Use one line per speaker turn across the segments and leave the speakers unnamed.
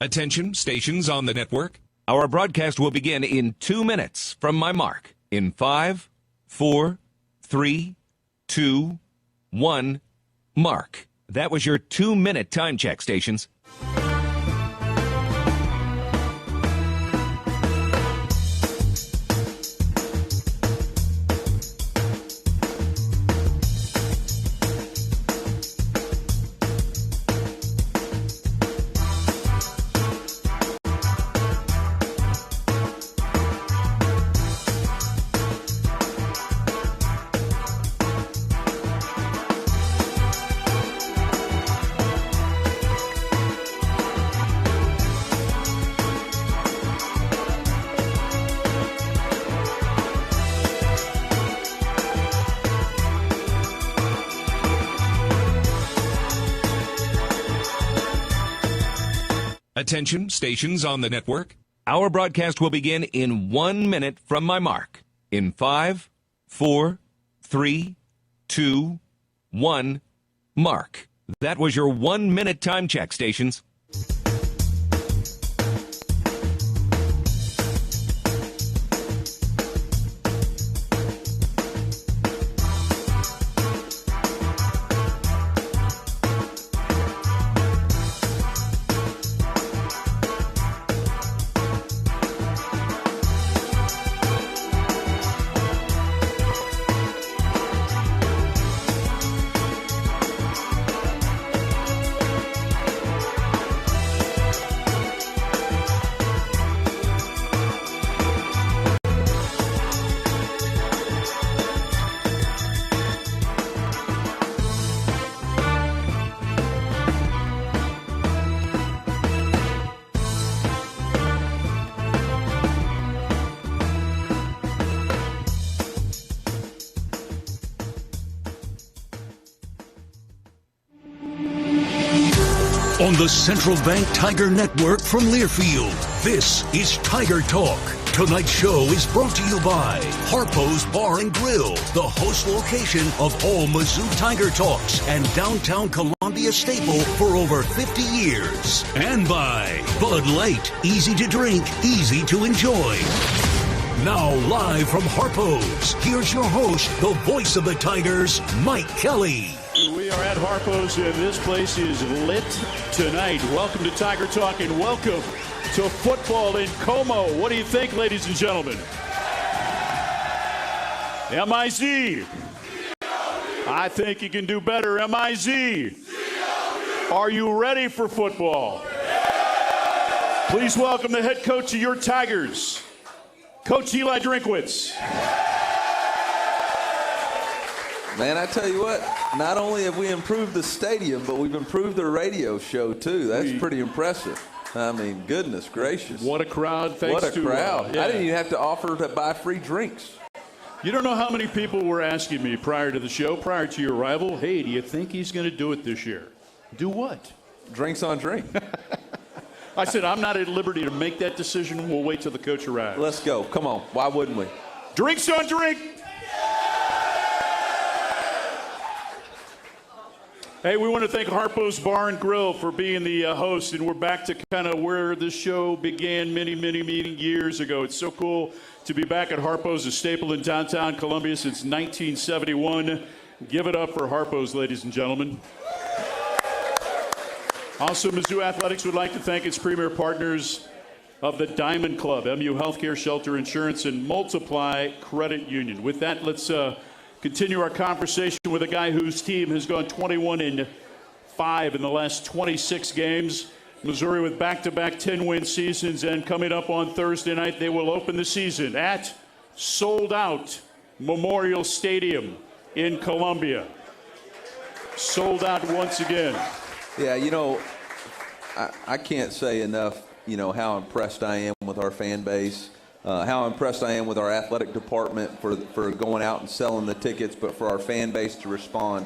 Attention, stations on the network. Our broadcast will begin in 2 minutes from my mark. In 5, 4, 3, 2, 1, mark. That was your 2-minute time check, stations. Attention, stations on the network. Our broadcast will begin in 1 minute from my mark. In 5, 4, 3, 2, 1, mark. That was your 1-minute time check, stations.
On the Central Bank Tiger Network from Learfield, this is Tiger Talk. Tonight's show is brought to you by Harpo's Bar and Grill, the host location of all Mizzou Tiger Talks and downtown Columbia staple for over 50 years. And by Bud Light, easy to drink, easy to enjoy. Now live from Harpo's, here's your host, the voice of the Tigers, Mike Kelly.
We are at Harpo's, and this place is lit tonight. Welcome to Tiger Talk, and welcome to football in Como. What do you think, ladies and gentlemen? M-I-Z. I think you can do better. M-I-Z. Are you ready for football? Please welcome the head coach of your Tigers, Coach Eli Drinkwitz.
Man, I tell you what, not only have we improved the stadium, but we've improved the radio show, too. That's pretty impressive. I mean, goodness gracious.
What a crowd, thanks to...
What a crowd.
Yeah.
I didn't even have to offer to buy free drinks.
You don't know how many people were asking me prior to the show, prior to your arrival, hey, do you think he's going to do it this year? Do what?
Drinks on drink.
I said, I'm not at liberty to make that decision. We'll wait till the coach arrives.
Let's go. Come on. Why wouldn't we?
Drinks on drink. Hey, we want to thank Harpo's Bar and Grill for being the host, and we're back to kind of where this show began many years ago. It's so cool to be back at Harpo's, a staple in downtown Columbia since 1971. Give it up for Harpo's, ladies and gentlemen. Also, Mizzou Athletics would like to thank its premier partners of the Diamond Club, MU Healthcare, Shelter Insurance, and Multiply Credit Union. With that, let's continue our conversation with a guy whose team has gone 21-5 in the last 26 games. Missouri with back-to-back 10-win seasons, and coming up on Thursday night, they will open the season at sold-out Memorial Stadium in Columbia. Sold out once again.
Yeah, you know, I can't say enough, you know, how impressed I am with our fan base. How impressed I am with our athletic department for going out and selling the tickets, but for our fan base to respond.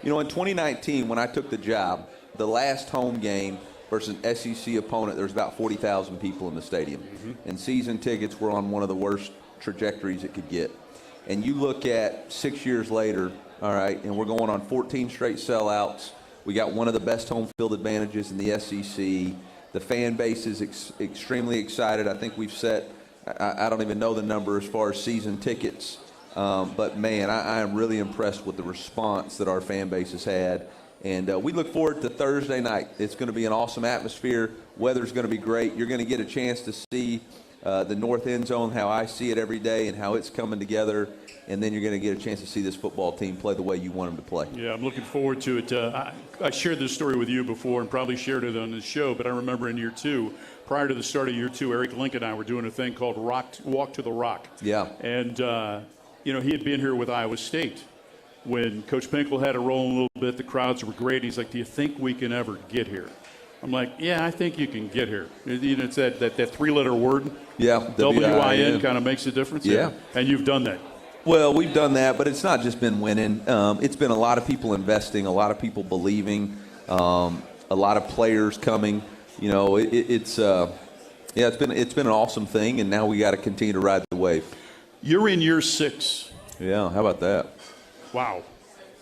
You know, in 2019, when I took the job, the last home game versus an SEC opponent, there was about 40,000 people in the stadium. Mm-hmm. And season tickets were on one of the worst trajectories it could get. And you look at 6 years later, all right, and we're going on 14 straight sellouts. We got one of the best home field advantages in the SEC. The fan base is extremely excited. I think we've set, I don't even know the number as far as season tickets. But, man, I am really impressed with the response that our fan base has had. And we look forward to Thursday night. It's going to be an awesome atmosphere. Weather's going to be great. You're going to get a chance to see the north end zone, how I see it every day and how it's coming together. And then you're going to get a chance to see this football team play the way you want them to play.
Yeah, I'm looking forward to it. I shared this story with you before and probably shared it on the show, but I remember in year 2, prior to the start of year 2, Eric Link and I were doing a thing called Walk to the Rock.
Yeah.
And, he had been here with Iowa State when Coach Pinkel had it rolling a little bit. The crowds were great. He's like, do you think we can ever get here? I'm like, yeah, I think you can get here. It's that 3-letter word.
Yeah.
W-I-N kind of makes a difference.
Yeah.
And you've done that.
Well, we've done that, but it's not just been winning. It's been a lot of people investing, a lot of people believing, a lot of players coming. It's been an awesome thing, and now we got to continue to ride the wave.
You're in year 6.
Yeah, how about that?
Wow.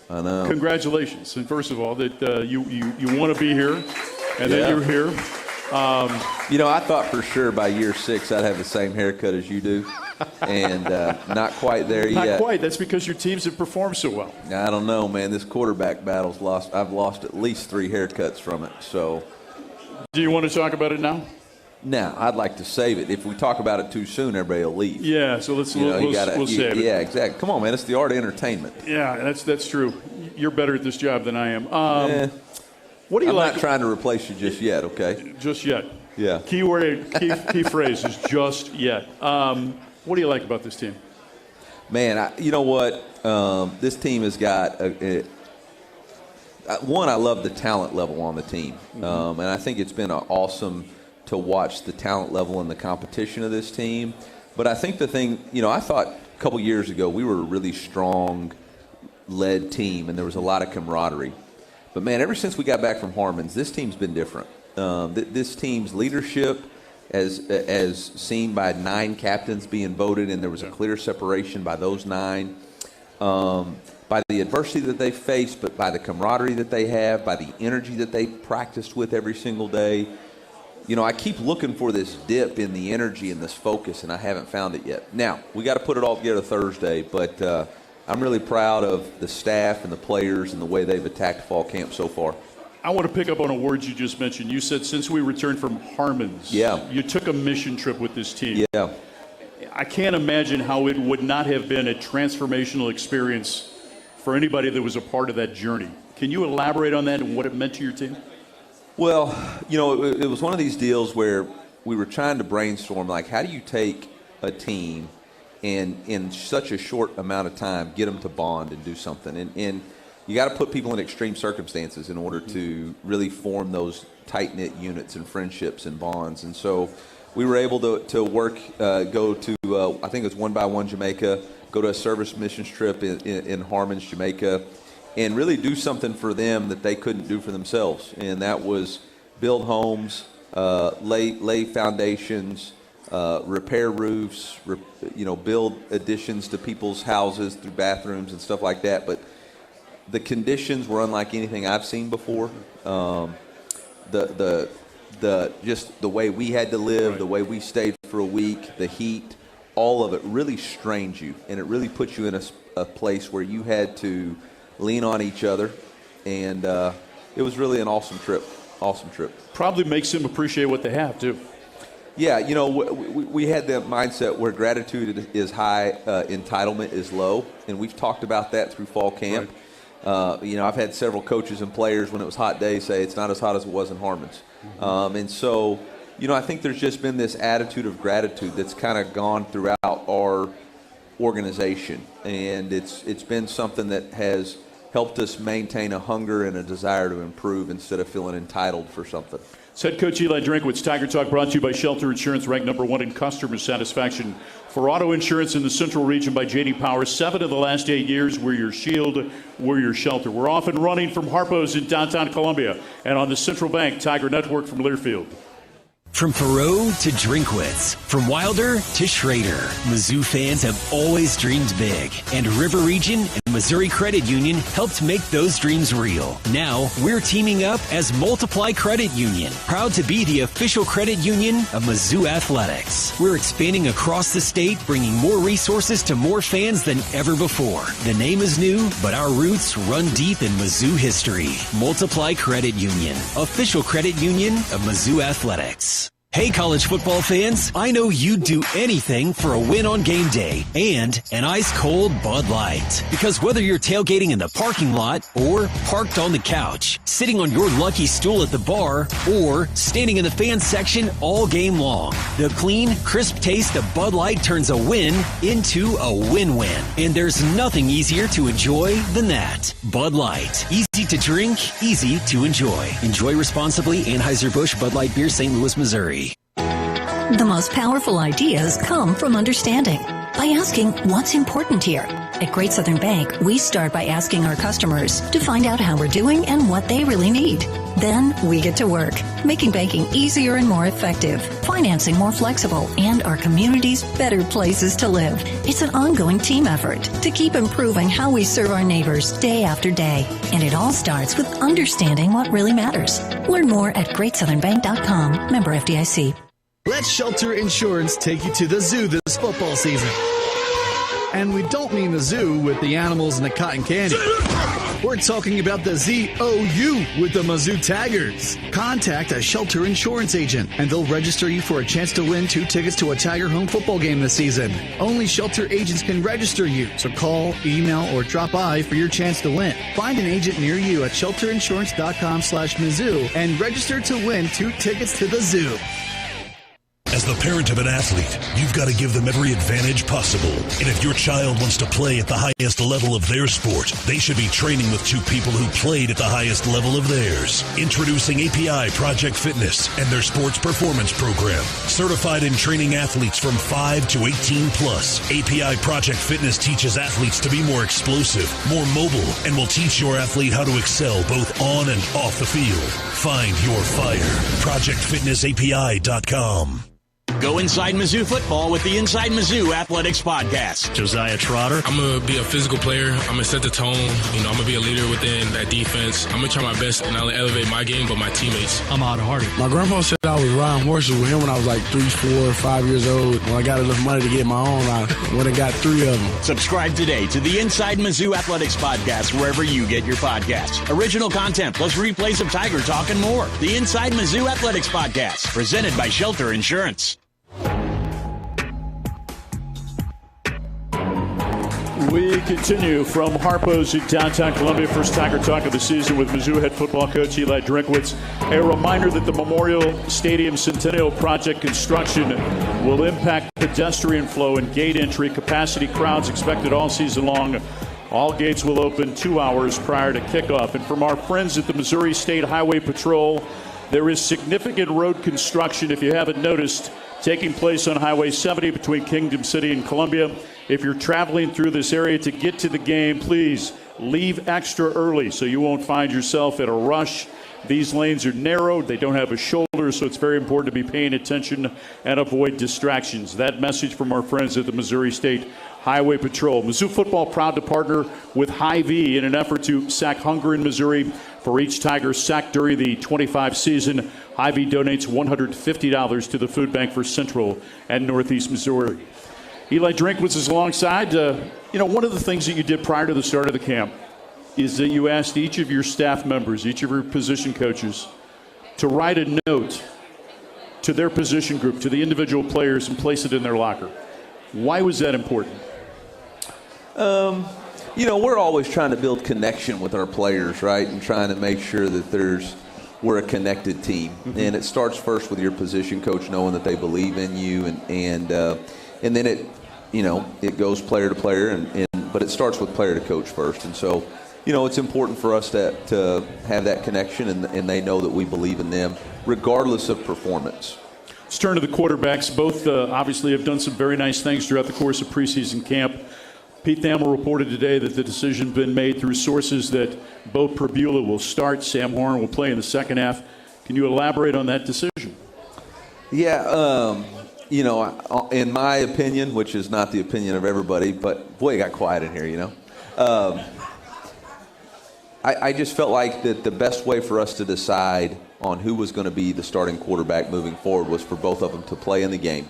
I know.
Congratulations. And first of all, that you want to be here, and then you're here.
I thought for sure by year 6 I'd have the same haircut as you do. And not quite there yet.
Not quite. That's because your teams have performed so well.
I don't know, man. This quarterback battle's lost. I've lost at least 3 haircuts from it. So,
do you want to talk about it now?
No, I'd like to save it. If we talk about it too soon, everybody will leave.
Yeah, so we'll save it.
Yeah, exactly. Come on, man. It's the art of entertainment.
Yeah, that's true. You're better at this job than I am. What do you
I'm
like?
not trying to replace you just yet, okay?
Just yet.
Yeah.
Key phrase is just yet. What do you like about this team?
Man, you know what? This team has got one, I love the talent level on the team. And I think it's been awesome to watch the talent level and the competition of this team. But I think the thing, I thought a couple years ago we were a really strong-led team, and there was a lot of camaraderie. But, man, ever since we got back from Harmon's, this team's been different. This team's leadership, as seen by 9 captains being voted, and there was a clear separation by those 9, by the adversity that they faced, but by the camaraderie that they have, by the energy that they practiced with every single day. I keep looking for this dip in the energy and this focus, and I haven't found it yet. Now, we got to put it all together Thursday, but I'm really proud of the staff and the players and the way they've attacked fall camp so far.
I want to pick up on a word you just mentioned. You said since we returned from Harmon's, you took a mission trip with this team.
Yeah.
I can't imagine how it would not have been a transformational experience for anybody that was a part of that journey. Can you elaborate on that and what it meant to your team?
Well, it was one of these deals where we were trying to brainstorm, like, how do you take a team and in such a short amount of time get them to bond and do something? And you got to put people in extreme circumstances in order to really form those tight-knit units and friendships and bonds. And so we were able to work, go to, I think it was 1 by 1 Jamaica, go to a service missions trip in Harmon's, Jamaica, and really do something for them that they couldn't do for themselves. And that was build homes, lay foundations, repair roofs, build additions to people's houses through bathrooms and stuff like that. But the conditions were unlike anything I've seen before. Just the way we had to live, the way we stayed for a week, the heat, all of it really strained you, and it really put you in a place where you had to lean on each other, and it was really an awesome trip.
Probably makes them appreciate what they have, too.
Yeah, we had the mindset where gratitude is high, entitlement is low, and we've talked about that through fall camp. Right. I've had several coaches and players when it was hot days say it's not as hot as it was in Harmon's. And so, I think there's just been this attitude of gratitude that's kind of gone throughout our organization, and it's been something that has helped us maintain a hunger and a desire to improve instead of feeling entitled for something.
Head coach Eli Drinkwitz. Tiger Talk brought to you by Shelter Insurance, ranked number 1 in customer satisfaction for auto insurance in the Central Region by J.D. Power. 7 of the last 8 years, we're your shield, we're your shelter. We're off and running from Harpo's in downtown Columbia and on the Central Bank Tiger Network from Learfield.
From Perot to Drinkwitz, from Wilder to Schrader, Mizzou fans have always dreamed big, and River Region and Missouri Credit Union helped make those dreams real. Now, we're teaming up as Multiply Credit Union, proud to be the official credit union of Mizzou Athletics. We're expanding across the state, bringing more resources to more fans than ever before. The name is new, but our roots run deep in Mizzou history. Multiply Credit Union, official credit union of Mizzou Athletics. Hey, college football fans, I know you'd do anything for a win on game day and an ice-cold Bud Light. Because whether you're tailgating in the parking lot or parked on the couch, sitting on your lucky stool at the bar, or standing in the fan section all game long, the clean, crisp taste of Bud Light turns a win into a win-win. And there's nothing easier to enjoy than that. Bud Light. Easy to drink, easy to enjoy. Enjoy responsibly. Anheuser-Busch Bud Light Beer, St. Louis, Missouri.
The most powerful ideas come from understanding. By asking what's important here. At Great Southern Bank, we start by asking our customers to find out how we're doing and what they really need. Then we get to work, making banking easier and more effective, financing more flexible, and our communities better places to live. It's an ongoing team effort to keep improving how we serve our neighbors day after day. And it all starts with understanding what really matters. Learn more at GreatSouthernBank.com. Member FDIC.
Let Shelter Insurance take you to the zoo this football season. And we don't mean the zoo with the animals and the cotton candy. We're talking about the ZOU with the Mizzou Tigers. Contact a Shelter Insurance agent, and they'll register you for a chance to win 2 tickets to a Tiger home football game this season. Only Shelter agents can register you, so call, email, or drop by for your chance to win. Find an agent near you at shelterinsurance.com/Mizzou and register to win 2 tickets to the zoo.
As the parent of an athlete, you've got to give them every advantage possible. And if your child wants to play at the highest level of their sport, they should be training with 2 people who played at the highest level of theirs. Introducing API Project Fitness and their sports performance program. Certified in training athletes from 5 to 18 plus. API Project Fitness teaches athletes to be more explosive, more mobile, and will teach your athlete how to excel both on and off the field. Find your fire. ProjectFitnessAPI.com.
Go inside Mizzou football with the Inside Mizzou Athletics Podcast.
Josiah Trotter. I'm going to be a physical player. I'm going to set the tone. I'm going to be a leader within that defense. I'm going to try my best to not only elevate my game, but my teammates.
I'm Otter Hardy. My grandpa said I was riding horses with him when I was like 3, 4, 5 years old. When I got enough money to get my own, I went and got 3 of them.
Subscribe today to the Inside Mizzou Athletics Podcast wherever you get your podcasts. Original content plus replays of Tiger Talk and more. The Inside Mizzou Athletics Podcast, presented by Shelter Insurance.
We continue from Harpo's in downtown Columbia. First Tiger Talk of the season with Mizzou head football coach Eli Drinkwitz. A reminder that the Memorial Stadium Centennial Project construction will impact pedestrian flow and gate entry. Capacity crowds expected all season long. All gates will open 2 hours prior to kickoff. And from our friends at the Missouri State Highway Patrol, there is significant road construction, if you haven't noticed, taking place on Highway 70 between Kingdom City and Columbia. If you're traveling through this area to get to the game, please leave extra early so you won't find yourself in a rush. These lanes are narrow. They don't have a shoulder, so it's very important to be paying attention and avoid distractions. That message from our friends at the Missouri State Highway Patrol. Mizzou football proud to partner with Hy-Vee in an effort to sack hunger in Missouri. For each Tiger sacked during the 25 season, Hy-Vee donates $150 to the food bank for Central and Northeast Missouri. Eli Drinkwitz is alongside. One of the things that you did prior to the start of the camp is that you asked each of your staff members, each of your position coaches, to write a note to their position group, to the individual players, and place it in their locker. Why was that important?
We're always trying to build connection with our players, right? And trying to make sure that we're a connected team. Mm-hmm. And it starts first with your position coach knowing that they believe in you, and then it goes player to player, but it starts with player to coach first. And so, it's important for us to have that connection, and they know that we believe in them, regardless of performance.
Let's turn to the quarterbacks. Both obviously have done some very nice things throughout the course of preseason camp. Pete Thamel reported today that the decision's been made through sources that Bo Pribula will start. Sam Horn will play in the second half. Can you elaborate on that decision?
Yeah, in my opinion, which is not the opinion of everybody, but boy, it got quiet in here, I just felt like that the best way for us to decide on who was going to be the starting quarterback moving forward was for both of them to play in the game.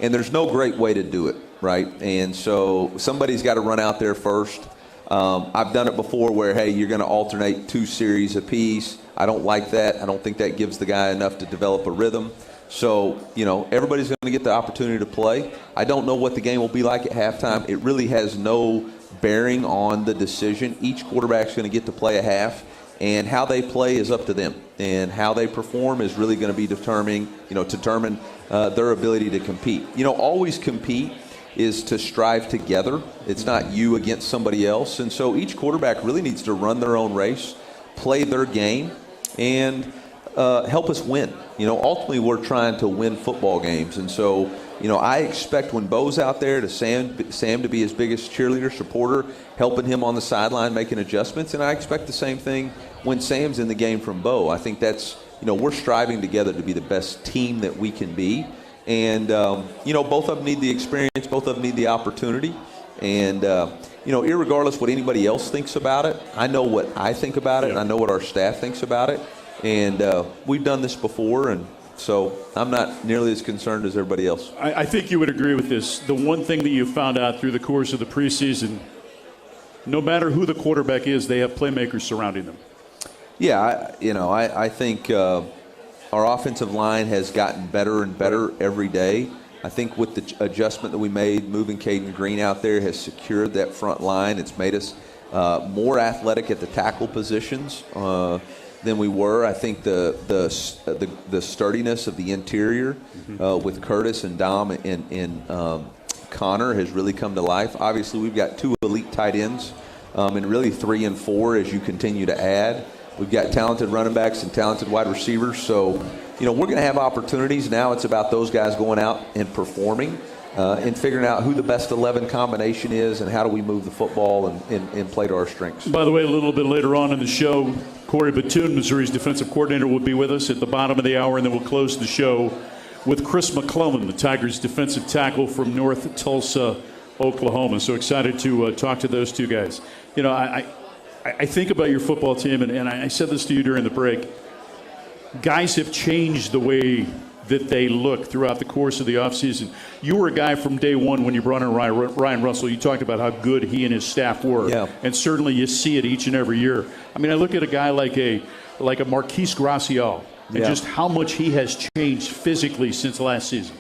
And there's no great way to do it, right? And so somebody's got to run out there first. I've done it before where, hey, you're going to alternate 2 series apiece. I don't like that. I don't think that gives the guy enough to develop a rhythm. So, everybody's going to get the opportunity to play. I don't know what the game will be like at halftime. It really has no bearing on the decision. Each quarterback's going to get to play a half, and how they play is up to them. And how they perform is really going to be determine their ability to compete. Always compete is to strive together. It's not you against somebody else. And so each quarterback really needs to run their own race, play their game, and help us win. Ultimately we're trying to win football games. And so, I expect when Bo's out there to Sam to be his biggest cheerleader, supporter, helping him on the sideline, making adjustments. And I expect the same thing when Sam's in the game from Bo. I think that's, we're striving together to be the best team that we can be. And, both of them need the experience. Both of them need the opportunity. And, irregardless what anybody else thinks about it, I know what I think about it. And I know what our staff thinks about it. And we've done this before, and so I'm not nearly as concerned as everybody else.
I think you would agree with this. The one thing that you found out through the course of the preseason, no matter who the quarterback is, they have playmakers surrounding them.
Yeah, I think our offensive line has gotten better and better every day. I think with the adjustment that we made, moving Caden Green out there has secured that front line. It's made us more athletic at the tackle positions than we were. I think the sturdiness of the interior with Curtis and Dom and Connor has really come to life. Obviously, we've got 2 elite tight ends and really 3 and 4 as you continue to add. We've got talented running backs and talented wide receivers. So, we're going to have opportunities. Now it's about those guys going out and performing and figuring out who the best 11 combination is and how do we move the football and play to our strengths.
By the way, a little bit later on in the show, Corey Batoon, Missouri's defensive coordinator, will be with us at the bottom of the hour, and then we'll close the show with Chris McClellan, the Tigers' defensive tackle from North Tulsa, Oklahoma. So excited to talk to those 2 guys. I think about your football team, and I said this to you during the break. Guys have changed the way that they look throughout the course of the offseason. You were a guy from day one when you brought in Ryan Russell. You talked about how good he and his staff were.
Yeah.
And certainly you see it each and every year. I mean, I look at a guy like a Marquise Gracial and just how much he has changed physically since last season.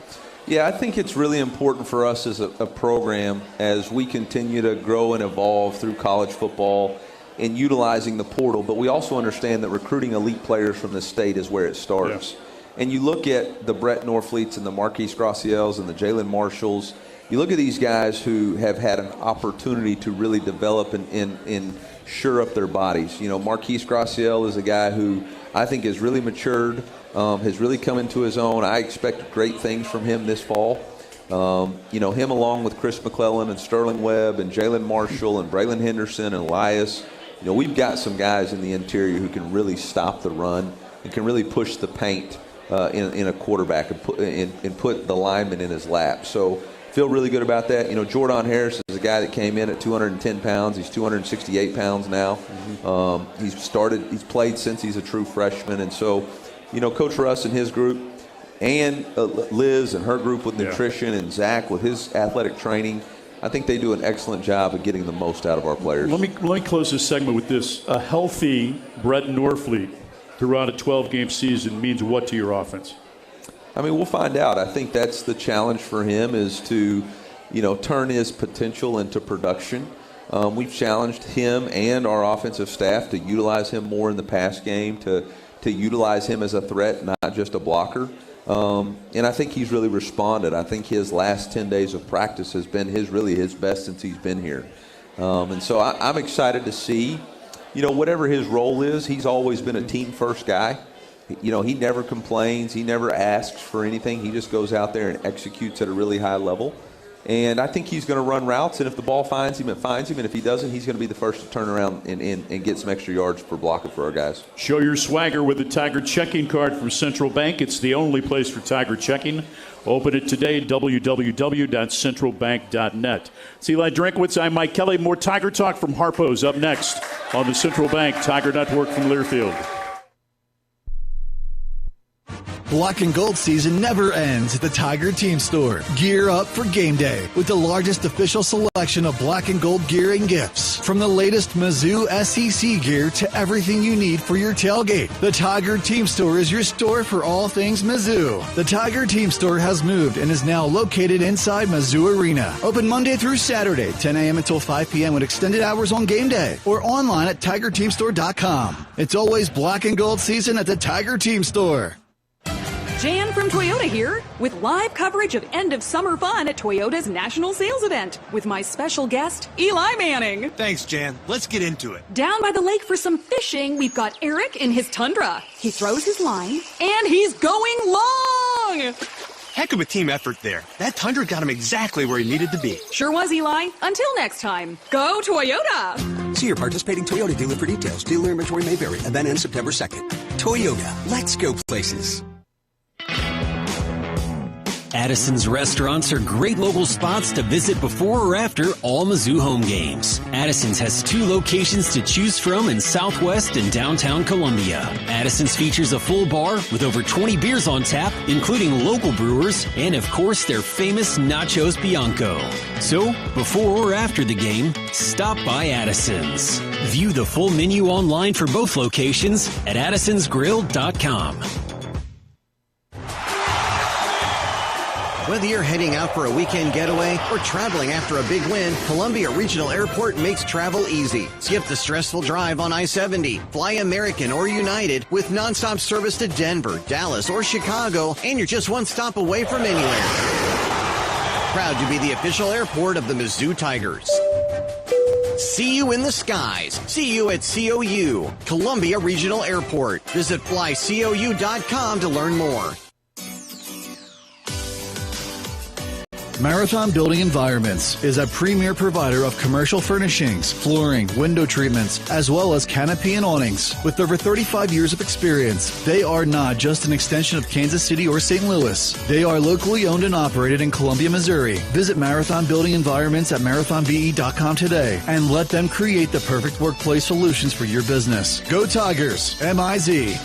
Yeah, I think it's really important for us as a program as we continue to grow and evolve through college football and utilizing the portal. But we also understand that recruiting elite players from the state is where it starts. Yeah. And you look at the Brett Norfleets and the Marquise Graciels and the Jalen Marshalls. You look at these guys who have had an opportunity to really develop and shore up their bodies. Marquise Graciel is a guy who I think has really matured, has really come into his own. I expect great things from him this fall. Him along with Chris McClellan and Sterling Webb and Jalen Marshall and Braylon Henderson and Elias. We've got some guys in the interior who can really stop the run and can really push the paint in a quarterback and put the lineman in his lap. So feel really good about that. Jordan Harris is a guy that came in at 210 pounds. He's 268 pounds now. He's played since he's a true freshman. And so, Coach Russ and his group and Liz and her group with nutrition and Zach with his athletic training, I think they do an excellent job of getting the most out of our players.
Let me close this segment with this. A healthy Brett Norfleet throughout a 12-game season means what to your offense?
I mean, we'll find out. I think that's the challenge for him is to, turn his potential into production. We've challenged him and our offensive staff to utilize him more in the pass game, to utilize him as a threat, not just a blocker. And I think he's really responded. I think his last 10 days of practice has been his best since he's been here. And so I'm excited to see, whatever his role is, he's always been a team-first guy. He never complains. He never asks for anything. He just goes out there and executes at a really high level. And I think he's going to run routes, and if the ball finds him, it finds him. And if he doesn't, he's going to be the first to turn around and get some extra yards for blocking for our guys.
Show your swagger with the Tiger checking card from Central Bank. It's the only place for Tiger checking. Open it today, www.centralbank.net. It's Eli Drinkwitz. I'm Mike Kelly. More Tiger Talk from Harpo's up next on the Central Bank Tiger Network from Learfield.
Black and gold season never ends at the Tiger Team Store. Gear up for game day with the largest official selection of black and gold gear and gifts. From the latest Mizzou SEC gear to everything you need for your tailgate, the Tiger Team Store is your store for all things Mizzou. The Tiger Team Store has moved and is now located inside Mizzou Arena. Open Monday through Saturday, 10 a.m. until 5 p.m. with extended hours on game day or online at TigerTeamStore.com. It's always black and gold season at the Tiger Team Store.
Jan from Toyota here with live coverage of end of summer fun at Toyota's national sales event with my special guest, Eli Manning.
Thanks, Jan. Let's get into it.
Down by the lake for some fishing, we've got Eric in his Tundra. He throws his line, and he's going long!
Heck of a team effort there. That Tundra got him exactly where he needed to be.
Sure was, Eli. Until next time, go Toyota!
See your participating Toyota dealer for details. Dealer inventory may vary. Event ends September 2nd. Toyota. Let's go places.
Addison's restaurants are great local spots to visit before or after all Mizzou home games. Addison's has 2 locations to choose from in Southwest and downtown Columbia. Addison's features a full bar with over 20 beers on tap, including local brewers, and of course their famous Nachos Bianco. So, before or after the game, stop by Addison's. View the full menu online for both locations at addisonsgrill.com.
Whether you're heading out for a weekend getaway or traveling after a big win, Columbia Regional Airport makes travel easy. Skip the stressful drive on I-70. Fly American or United with nonstop service to Denver, Dallas, or Chicago, and you're just one stop away from anywhere. Proud to be the official airport of the Mizzou Tigers. See you in the skies. See you at COU, Columbia Regional Airport. Visit flycou.com to learn more.
Marathon Building Environments is a premier provider of commercial furnishings, flooring, window treatments, as well as canopy and awnings. With over 35 years of experience, they are not just an extension of Kansas City or St. Louis. They are locally owned and operated in Columbia, Missouri. Visit Marathon Building Environments at marathonbe.com today and let them create the perfect workplace solutions for your business. Go Tigers! MIZ.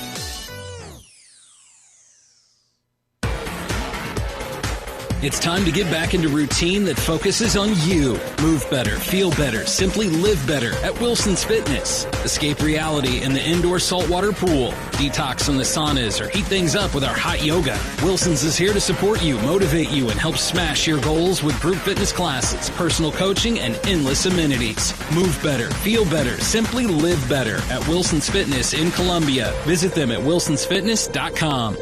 It's time to get back into routine that focuses on you. Move better, feel better, simply live better at Wilson's Fitness. Escape reality in the indoor saltwater pool. Detox from the saunas or heat things up with our hot yoga. Wilson's is here to support you, motivate you, and help smash your goals with group fitness classes, personal coaching, and endless amenities. Move better, feel better, simply live better at Wilson's Fitness in Columbia. Visit them at wilsonsfitness.com.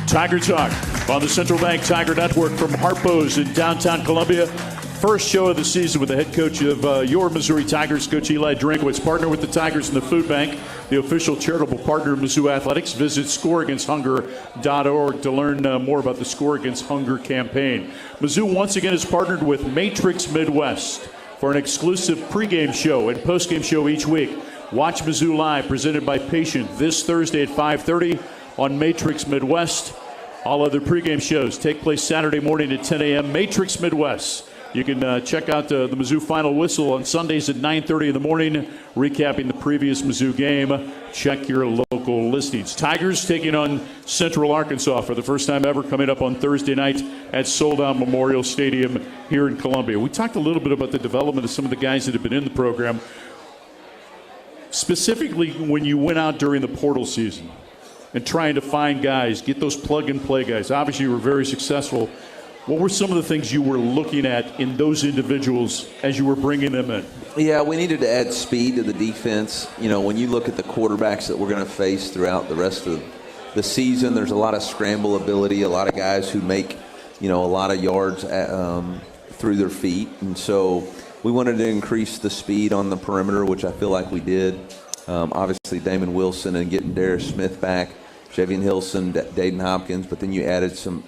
Tiger Talk on the Central Bank Tiger Network from Harpo's in downtown Columbia. First show of the season with the head coach of your Missouri Tigers, Coach Eli Drinkwitz. Partner with the Tigers and the Food Bank, the official charitable partner of Mizzou Athletics. Visit scoreagainsthunger.org to learn more about the Score Against Hunger campaign. Mizzou once again is partnered with Matrix Midwest for an exclusive pregame show and postgame show each week. Watch Mizzou Live, presented by Patient, this Thursday at 5:30 on Matrix Midwest. All other pregame shows take place Saturday morning at 10 a.m. Matrix Midwest. You can check out the Mizzou Final Whistle on Sundays at 9:30 in the morning, recapping the previous Mizzou game. Check your local listings. Tigers taking on Central Arkansas for the first time ever, coming up on Thursday night at Sold Out Memorial Stadium here in Columbia. We talked a little bit about the development of some of the guys that have been in the program, specifically when you went out during the portal season and trying to find guys, get those plug-and-play guys. Obviously, you were very successful. What were some of the things you were looking at in those individuals as you were bringing them in?
Yeah, we needed to add speed to the defense. You know, when you look at the quarterbacks that we're going to face throughout the rest of the season, there's a lot of scramble ability, a lot of guys who make, a lot of yards through their feet. And so we wanted to increase the speed on the perimeter, which I feel like we did. Obviously, Damon Wilson and getting Darius Smith back, Javian Hilson, Dayton Hopkins, but then you added some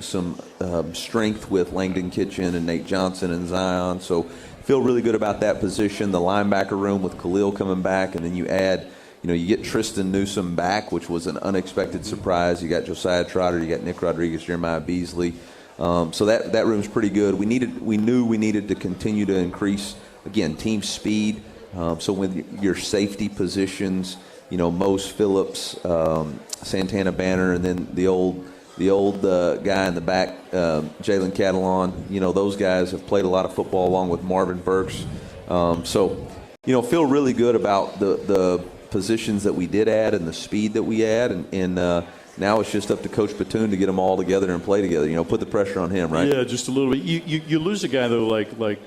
strength with Langdon Kitchen and Nate Johnson and Zion. So feel really good about that position. The linebacker room with Khalil coming back, and then you add, you get Tristan Newsome back, which was an unexpected surprise. You got Josiah Trotter, you got Nick Rodriguez, Jeremiah Beasley. So that room's pretty good. We knew we needed to continue to increase, again, team speed. So with your safety positions, Mose Phillips, Santana Banner, and then the old guy in the back, Jalen Catalon. Those guys have played a lot of football along with Marvin Burks. So feel really good about the positions that we did add and the speed that we add, and now it's just up to Coach Batoon to get them all together and play together. Put the pressure on him, right?
Yeah, just a little bit. You lose a guy though, like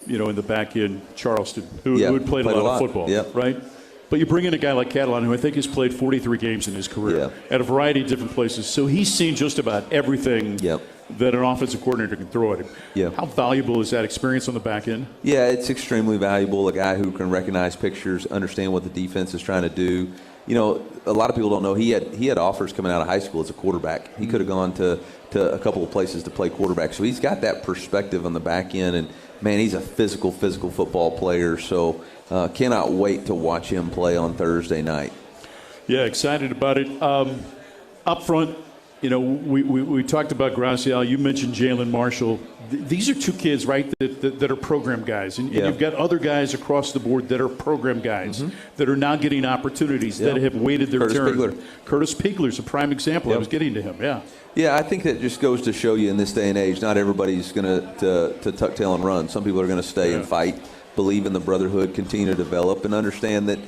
in the back end, Charleston, who had played a lot of football, right? But you bring in a guy like Catalan, who I think has played 43 games in his career at a variety of different places. So he's seen just about everything that an offensive coordinator can throw at him.
Yeah.
How valuable is that experience on the back end?
Yeah, it's extremely valuable. A guy who can recognize pictures, understand what the defense is trying to do. A lot of people don't know he had offers coming out of high school as a quarterback. He could have gone to a couple of places to play quarterback. So he's got that perspective on the back end. And, man, he's a physical football player. So cannot wait to watch him play on Thursday night.
Yeah, excited about it. Up front, we talked about Gracial. You mentioned Jalen Marshall. These are two kids, right, that are program guys. And you've got other guys across the board that are program guys that are now getting opportunities that have waited their turn. Curtis Pigler's a prime example. I was getting to him,
Yeah, I think that just goes to show you in this day and age, not everybody's going to tuck tail and run. Some people are going to stay and fight, believe in the brotherhood, continue to develop, and understand that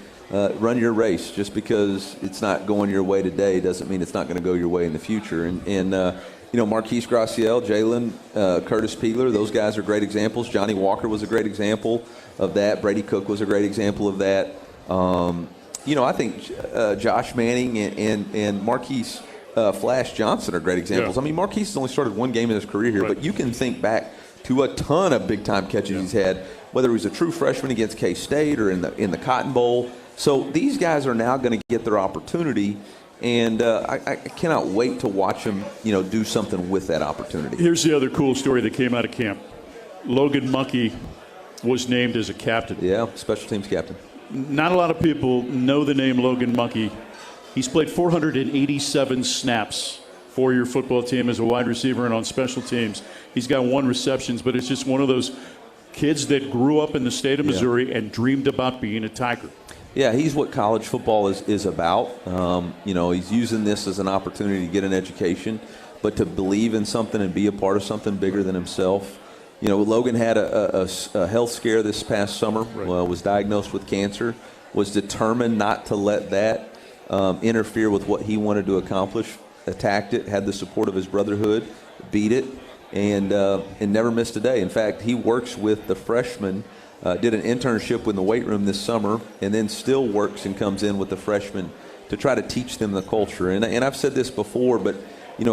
run your race. Just because it's not going your way today doesn't mean it's not going to go your way in the future. And Marquise Graciel, Jalen, Curtis Pigler, those guys are great examples. Johnny Walker was a great example of that. Brady Cook was a great example of that. I think Josh Manning and Marquise Flash Johnson are great examples. I mean, Marquise has only started one game in his career here, but you can think back to a ton of big-time catches he's had, whether he was a true freshman against K-State or in the Cotton Bowl. So these guys are now going to get their opportunity, and I cannot wait to watch them, do something with that opportunity.
Here's the other cool story that came out of camp. Logan Munkey was named as a captain.
Yeah, special teams captain.
Not a lot of people know the name Logan Munkey. He's played 487 snaps for your football team as a wide receiver and on special teams. He's got 1 receptions, but it's just one of those kids that grew up in the state of Missouri and dreamed about being a Tiger.
Yeah, he's what college football is about. He's using this as an opportunity to get an education, but to believe in something and be a part of something bigger than himself. Logan had a health scare this past summer, was diagnosed with cancer, was determined not to let that interfere with what he wanted to accomplish, attacked it, had the support of his brotherhood, beat it, and never missed a day. In fact, he works with the freshmen, did an internship in the weight room this summer, and then still works and comes in with the freshmen to try to teach them the culture. And I've said this before, but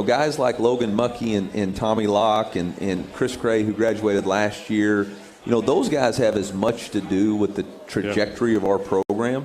guys like Logan Muckey and Tommy Locke and Chris Cray, who graduated last year, those guys have as much to do with the trajectory of our program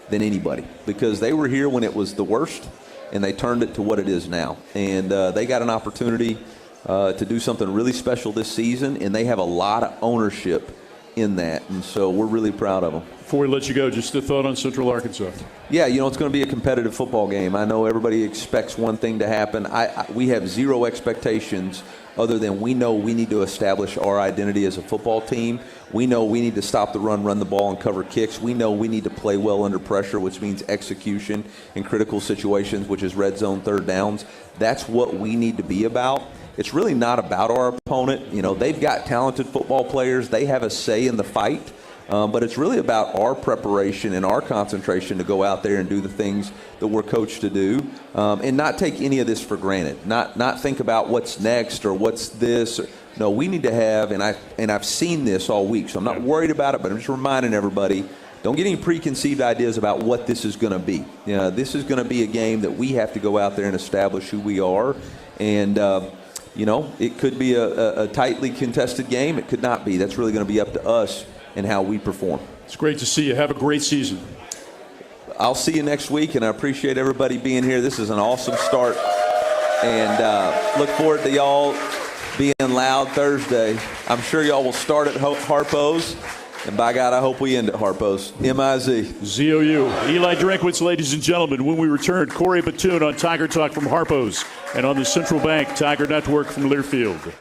than anybody, because they were here when it was the worst, and they turned it to what it is now. And they got an opportunity to do something really special this season, and they have a lot of ownership in that. And so we're really proud of them.
Before we let you go, just a thought on Central Arkansas.
Yeah, it's going to be a competitive football game. I know everybody expects one thing to happen. We have zero expectations other than we know we need to establish our identity as a football team. We know we need to stop the run the ball, and cover kicks. We know we need to play well under pressure, which means execution in critical situations, which is red zone, third downs. That's what we need to be about. It's really not about our opponent. They've got talented football players. They have a say in the fight. But it's really about our preparation and our concentration to go out there and do the things that we're coached to do, and not take any of this for granted. Not think about what's next or what's this. No, we need to have, and I've seen this all week, so I'm not worried about it, but I'm just reminding everybody, don't get any preconceived ideas about what this is going to be. This is going to be a game that we have to go out there and establish who we are. And, it could be a tightly contested game. It could not be. That's really going to be up to us and how we perform.
It's great to see you. Have a great season.
I'll see you next week, and I appreciate everybody being here. This is an awesome start, and look forward to y'all being loud Thursday. I'm sure y'all will start at Harpo's, and by God, I hope we end at Harpo's. M-I-Z.
Z-O-U. Eli Drinkwitz, ladies and gentlemen. When we return, Corey Batoon on Tiger Talk from Harpo's and on the Central Bank Tiger Network from Learfield.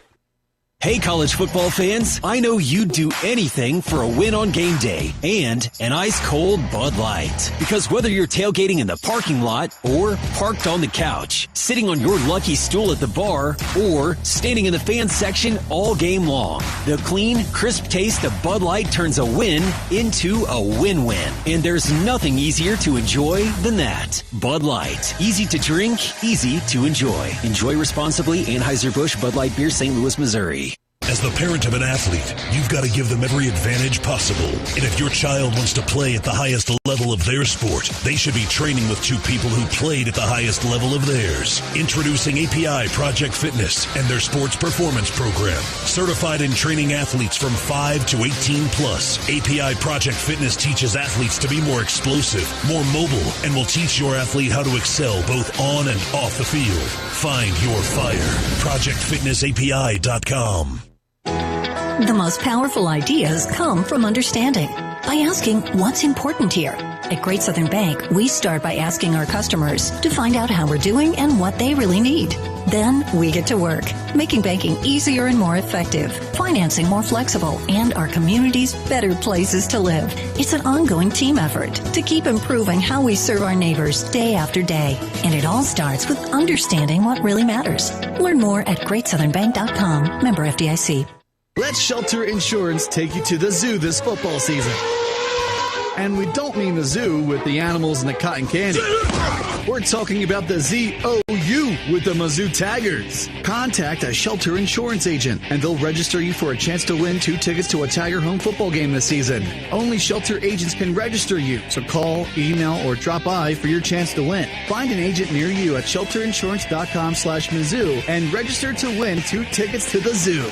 Hey, college football fans, I know you'd do anything for a win on game day and an ice-cold Bud Light. Because whether you're tailgating in the parking lot or parked on the couch, sitting on your lucky stool at the bar, or standing in the fan section all game long, the clean, crisp taste of Bud Light turns a win into a win-win. And there's nothing easier to enjoy than that. Bud Light. Easy to drink, easy to enjoy. Enjoy responsibly. Anheuser-Busch Bud Light Beer, St. Louis, Missouri.
As the parent of an athlete, you've got to give them every advantage possible. And if your child wants to play at the highest level of their sport, they should be training with two people who played at the highest level of theirs. Introducing API Project Fitness and their sports performance program. Certified in training athletes from 5 to 18 plus. API Project Fitness teaches athletes to be more explosive, more mobile, and will teach your athlete how to excel both on and off the field. Find your fire. ProjectFitnessAPI.com.
The most powerful ideas come from understanding. By asking what's important here. At Great Southern Bank, we start by asking our customers to find out how we're doing and what they really need. Then we get to work, making banking easier and more effective, financing more flexible, and our communities better places to live. It's an ongoing team effort to keep improving how we serve our neighbors day after day. And it all starts with understanding what really matters. Learn more at GreatSouthernBank.com. Member FDIC.
Let Shelter Insurance take you to the zoo this football season. And we don't mean the zoo with the animals and the cotton candy. We're talking about the Z-O-U with the Mizzou Tigers. Contact a Shelter Insurance agent, and they'll register you for a chance to win 2 tickets to a Tiger home football game this season. Only Shelter agents can register you, so call, email, or drop by for your chance to win. Find an agent near you at shelterinsurance.com/Mizzou and register to win 2 tickets to the zoo.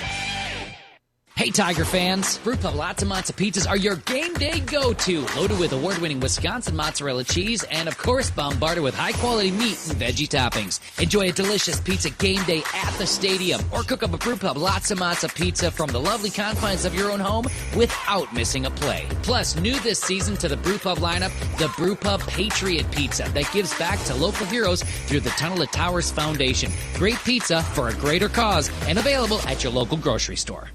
Hey Tiger fans, Brewpub Lots and Matzo pizzas are your game day go-to, loaded with award-winning Wisconsin mozzarella cheese and of course bombarded with high-quality meat and veggie toppings. Enjoy a delicious pizza game day at the stadium or cook up a Brewpub Lots and Matzo pizza from the lovely confines of your own home without missing a play. Plus, new this season to the Brewpub lineup, the Brewpub Patriot Pizza that gives back to local heroes through the Tunnel of Towers Foundation. Great pizza for a greater cause and available at your local grocery store.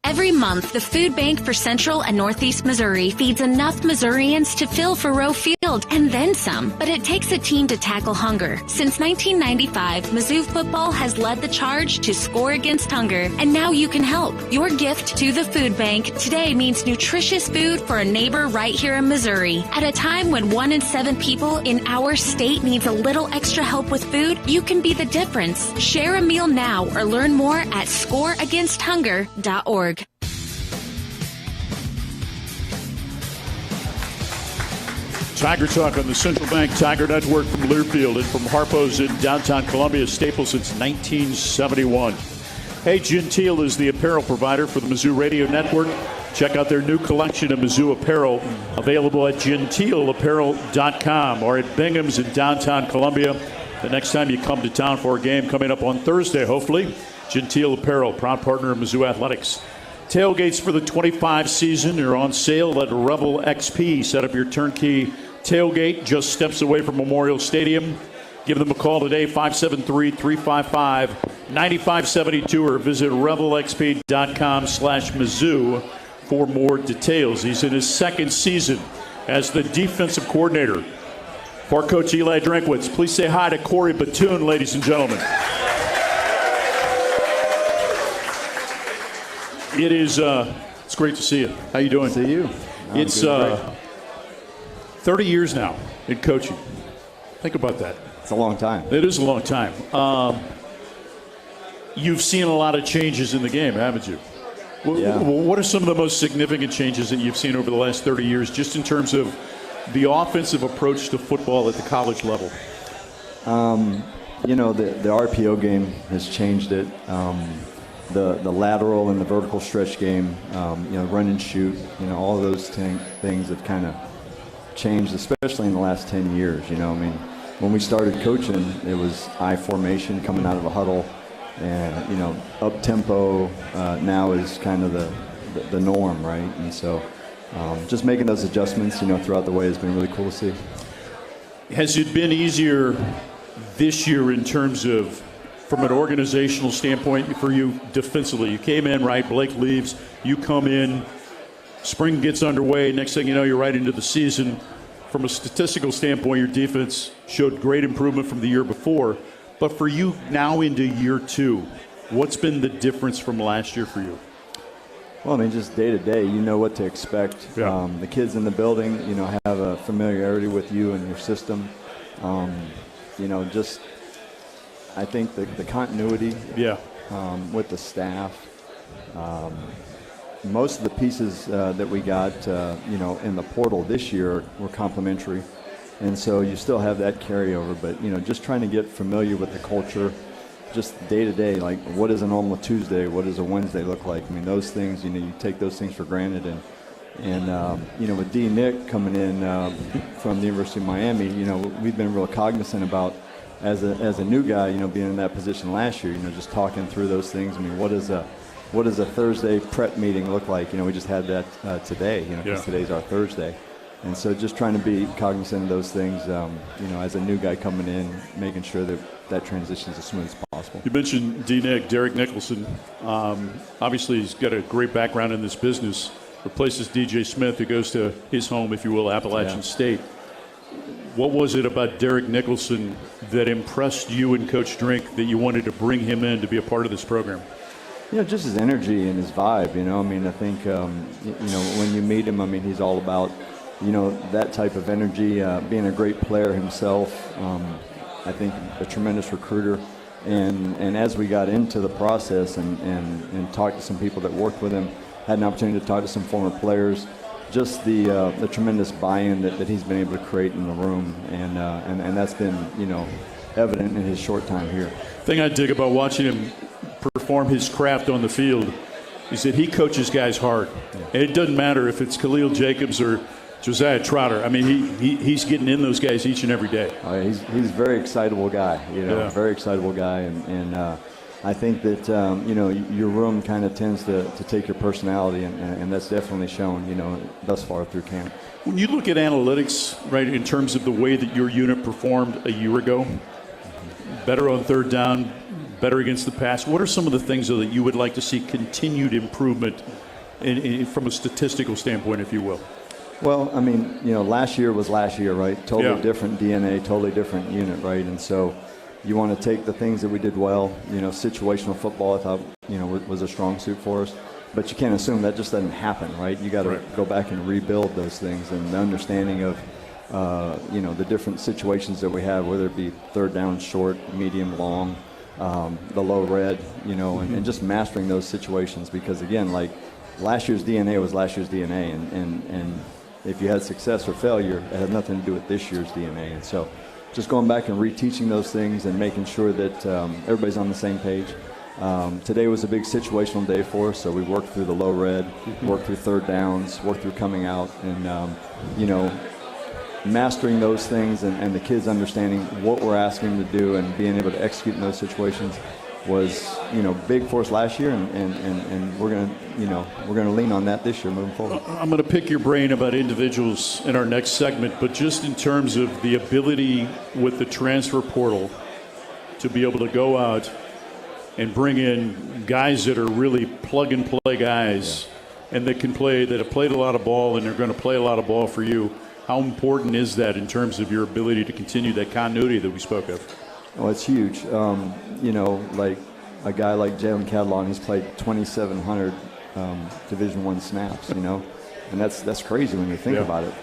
Every month, the Food Bank for Central and Northeast Missouri feeds enough Missourians to fill Faroe Field and then some. But it takes a team to tackle hunger. Since 1995, Mizzou football has led the charge to score against hunger, and now you can help. Your gift to the Food Bank today means nutritious food for a neighbor right here in Missouri. At a time when 1 in 7 people in our state needs a little extra help with food, you can be the difference. Share a meal now or learn more at scoreagainsthunger.org.
Tiger Talk on the Central Bank Tiger Network from Learfield and from Harpo's in downtown Columbia, staple since 1971. Hey, Gentile is the apparel provider for the Mizzou Radio Network. Check out their new collection of Mizzou apparel, available at gentileapparel.com or at Bingham's in downtown Columbia. The next time you come to town for a game coming up on Thursday, hopefully, Gentile Apparel, proud partner of Mizzou Athletics. Tailgates for the 25 season are on sale at Revel XP. Set up your turnkey tailgate just steps away from Memorial Stadium. Give them a call today, 573-355-9572, or visit revelxp.com/Mizzou for more details. He's in his second season as the defensive coordinator for Coach Eli Drinkwitz. Please say hi to Corey Batoon, ladies and gentlemen. It is, it's great to see you. How you doing?
See you.
It's 30 years now in coaching. Think about that.
It's a long time.
It is a long time. You've seen a lot of changes in the game, haven't you?
Yeah.
What are some of the most significant changes that you've seen over the last 30 years, just in terms of the offensive approach to football at the college level?
The RPO game has changed it. The lateral and the vertical stretch game, run and shoot, all of those things have kind of changed, especially in the last 10 years. I mean, when we started coaching, it was I formation coming out of a huddle, and up tempo now is kind of the norm, right? And so just making those adjustments, throughout the way has been really cool to see.
Has it been easier this year in terms of, from an organizational standpoint, for you defensively? You came in, right? Blake leaves. You come in. Spring gets underway. Next thing you know, you're right into the season. From a statistical standpoint, your defense showed great improvement from the year before. But for you now into year 2, what's been the difference from last year for you?
Well, I mean, just day to day, you know what to expect.
Yeah.
The kids in the building, have a familiarity with you and your system. Just I think the continuity with the staff. Most of the pieces that we got, in the portal this year were complementary. And so you still have that carryover. But, just trying to get familiar with the culture, just day to day, like what does a normal Tuesday, what does a Wednesday look like? I mean, those things, you take those things for granted. And with D. Nick coming in from the University of Miami, we've been real cognizant about, as a new guy, being in that position last year, just talking through those things. I mean, what does a Thursday prep meeting look like? We just had that today, because today's our Thursday. And so just trying to be cognizant of those things, as a new guy coming in, making sure that transition is as smooth as possible.
You mentioned D-Nick, Derek Nicholson. Obviously, he's got a great background in this business. Replaces DJ Smith, who goes to his home, if you will, Appalachian State. What was it about Derek Nicholson that impressed you and Coach Drink that you wanted to bring him in to be a part of this program?
Just his energy and his vibe, I mean, I think, when you meet him, I mean, he's all about, that type of energy, being a great player himself. I think a tremendous recruiter. And as we got into the process and talked to some people that worked with him, had an opportunity to talk to some former players, just the tremendous buy-in that he's been able to create in the room. And that's been, evident in his short time here.
The thing I dig about watching him perform his craft on the field is that he coaches guys hard. And it doesn't matter if it's Khalil Jacobs or Josiah Trotter. I mean, he's getting in those guys each and every day.
He's a very excitable guy, very excitable guy. And I think that, your room kind of tends to take your personality, and that's definitely shown, thus far through camp.
When you look at analytics, right, in terms of the way that your unit performed a year ago, better on third down, better against the pass, what are some of the things, though, that you would like to see continued improvement from a statistical standpoint, if you will?
Well, I mean, last year was last year, right? Totally different DNA, totally different unit, right? And so you want to take the things that we did well. Situational football, I thought, was a strong suit for us. But you can't assume that just doesn't happen, right? You got to go back and rebuild those things, and the understanding of, the different situations that we have, whether it be third down, short, medium, long, the low red, and just mastering those situations. Because again, like last year's DNA was last year's DNA, and if you had success or failure, it had nothing to do with this year's DNA. And so just going back and reteaching those things and making sure that everybody's on the same page. Today was a big situational day for us, so we worked through the low red, worked through third downs, worked through coming out, and mastering those things and the kids understanding what we're asking them to do and being able to execute in those situations was, big for us last year, and we're gonna lean on that this year moving forward.
I'm going to pick your brain about individuals in our next segment, but just in terms of the ability with the transfer portal to be able to go out and bring in guys that are really plug-and-play guys and that can play, that have played a lot of ball and they're going to play a lot of ball for you. How important is that in terms of your ability to continue that continuity that we spoke of?
Well, it's huge. Like a guy like Jalen Cadlon, he's played 2,700 Division I snaps, and that's crazy when you think about it.